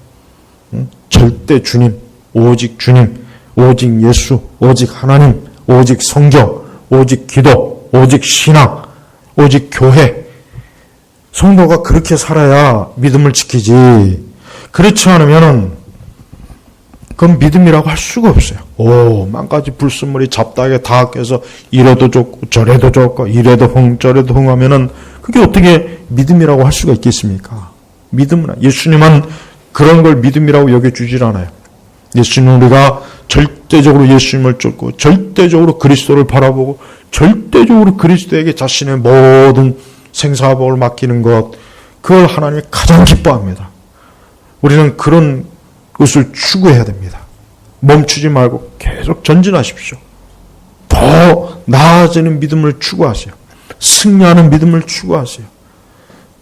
절대 주님, 오직 주님, 오직 예수, 오직 하나님, 오직 성경, 오직 기도, 오직 신앙, 오직 교회. 성도가 그렇게 살아야 믿음을 지키지. 그렇지 않으면 그건 믿음이라고 할 수가 없어요. 만가지 불순물이 잡다하게 다 껴서 이래도 좋고 저래도 좋고 이래도 흥 저래도 흥 하면은 그게 어떻게 믿음이라고 할 수가 있겠습니까? 믿음은, 예수님은 그런 걸 믿음이라고 여겨주질 않아요. 예수님은 우리가 절대적으로 예수님을 쫓고 절대적으로 그리스도를 바라보고 절대적으로 그리스도에게 자신의 모든 생사복을 맡기는 것, 그걸 하나님이 가장 기뻐합니다. 우리는 그런 것을 추구해야 됩니다. 멈추지 말고 계속 전진하십시오. 더 나아지는 믿음을 추구하세요. 승리하는 믿음을 추구하세요.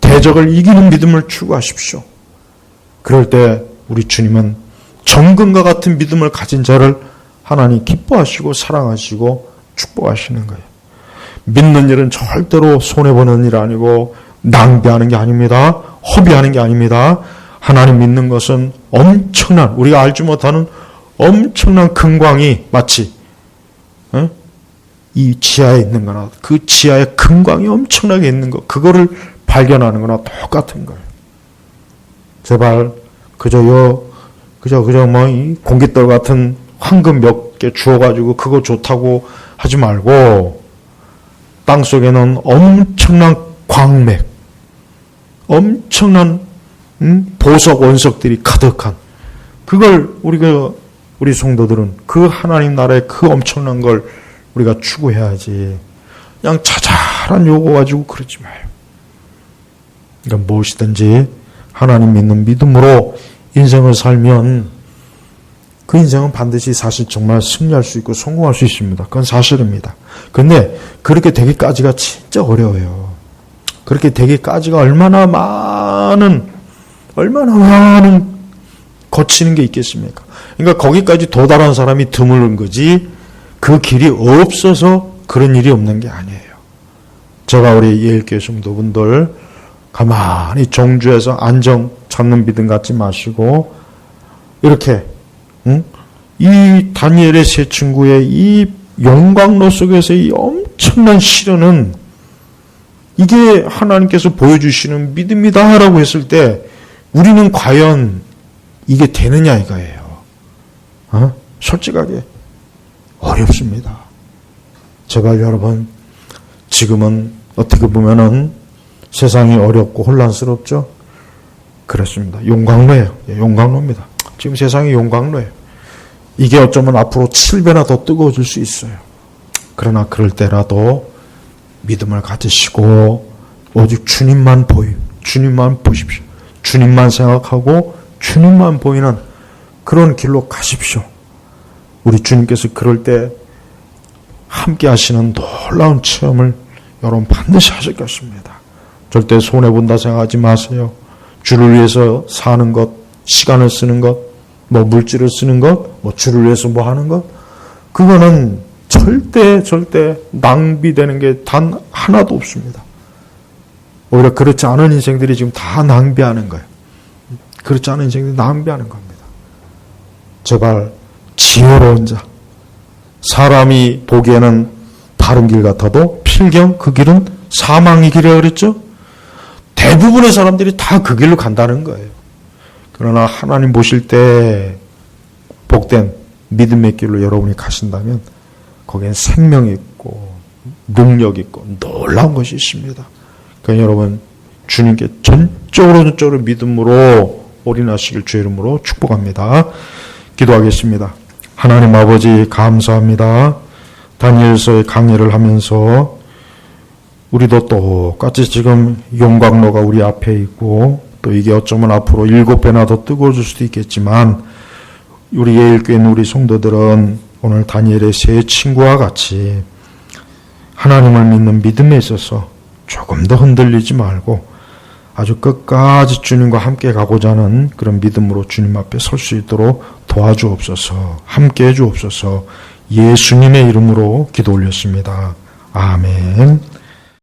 대적을 이기는 믿음을 추구하십시오. 그럴 때 우리 주님은 정금과 같은 믿음을 가진 자를 하나님 기뻐하시고 사랑하시고 축복하시는 거예요. 믿는 일은 절대로 손해보는 일 아니고 낭비하는 게 아닙니다. 허비하는 게 아닙니다. 하나님 믿는 것은 엄청난, 우리가 알지 못하는 엄청난 금광이 마치 이 지하에 있는 거나 그 지하에 금광이 엄청나게 있는 것, 그거를 발견하는 거나 똑같은 거예요. 제발 그저 뭐 이 공깃돌 같은 황금 몇 개 주워가지고 그거 좋다고 하지 말고, 땅 속에는 엄청난 광맥, 엄청난 보석 원석들이 가득한, 그걸 우리 성도들은 그 하나님 나라의 그 엄청난 걸 우리가 추구해야지. 그냥 자잘한 요거 가지고 그러지 마요. 그러니까 무엇이든지 하나님 믿는 믿음으로 인생을 살면 그 인생은 반드시 사실 정말 승리할 수 있고 성공할 수 있습니다. 그건 사실입니다. 근데 그렇게 되기까지가 진짜 어려워요. 그렇게 되기까지가 얼마나 많은 거치는 게 있겠습니까? 그러니까 거기까지 도달한 사람이 드물은 거지, 그 길이 없어서 그런 일이 없는 게 아니에요. 제가 우리 예일교회 성도분들 가만히 정주해서 안정 찾는 믿음 갖지 마시고, 이렇게 이 다니엘의 세 친구의 이 영광로 속에서 이 엄청난 시련은 이게 하나님께서 보여주시는 믿음이다라고 했을 때 우리는 과연 이게 되느냐 이거예요. 솔직하게 어렵습니다. 제발 여러분, 지금은 어떻게 보면은 세상이 어렵고 혼란스럽죠? 그렇습니다. 용광로예요. 용광로입니다. 지금 세상이 용광로예요. 이게 어쩌면 앞으로 7배나 더 뜨거워질 수 있어요. 그러나 그럴 때라도 믿음을 가지시고 오직 주님만 보십시오. 주님만 생각하고 주님만 보이는 그런 길로 가십시오. 우리 주님께서 그럴 때 함께 하시는 놀라운 체험을 여러분 반드시 하실 것입니다. 절대 손해본다 생각하지 마세요. 주를 위해서 사는 것, 시간을 쓰는 것, 뭐 물질을 쓰는 것, 뭐 주를 위해서 뭐 하는 것, 그거는 절대 낭비되는 게 단 하나도 없습니다. 오히려 그렇지 않은 인생들이 지금 다 낭비하는 거예요. 그렇지 않은 인생들이 낭비하는 겁니다. 제발 지혜로운 자, 사람이 보기에는 다른 길 같아도 필경 그 길은 사망의 길이라고 그랬죠? 대부분의 사람들이 다 그 길로 간다는 거예요. 그러나 하나님 보실 때 복된 믿음의 길로 여러분이 가신다면 거기엔 생명이 있고 능력이 있고 놀라운 것이 있습니다. 그러니까 여러분 주님께 전적으로 믿음으로 올인하시길 주의 이름으로 축복합니다. 기도하겠습니다. 하나님 아버지 감사합니다. 다니엘서의 강의를 하면서 우리도 똑같이 지금 용광로가 우리 앞에 있고 또 이게 어쩌면 앞으로 7배나 더 뜨거워질 수도 있겠지만 우리 예일교회 있는 우리 성도들은 오늘 다니엘의 세 친구와 같이 하나님을 믿는 믿음에 있어서 조금 더 흔들리지 말고 아주 끝까지 주님과 함께 가고자 하는 그런 믿음으로 주님 앞에 설 수 있도록 도와주옵소서. 함께 해주옵소서. 예수님의 이름으로 기도 올렸습니다. 아멘.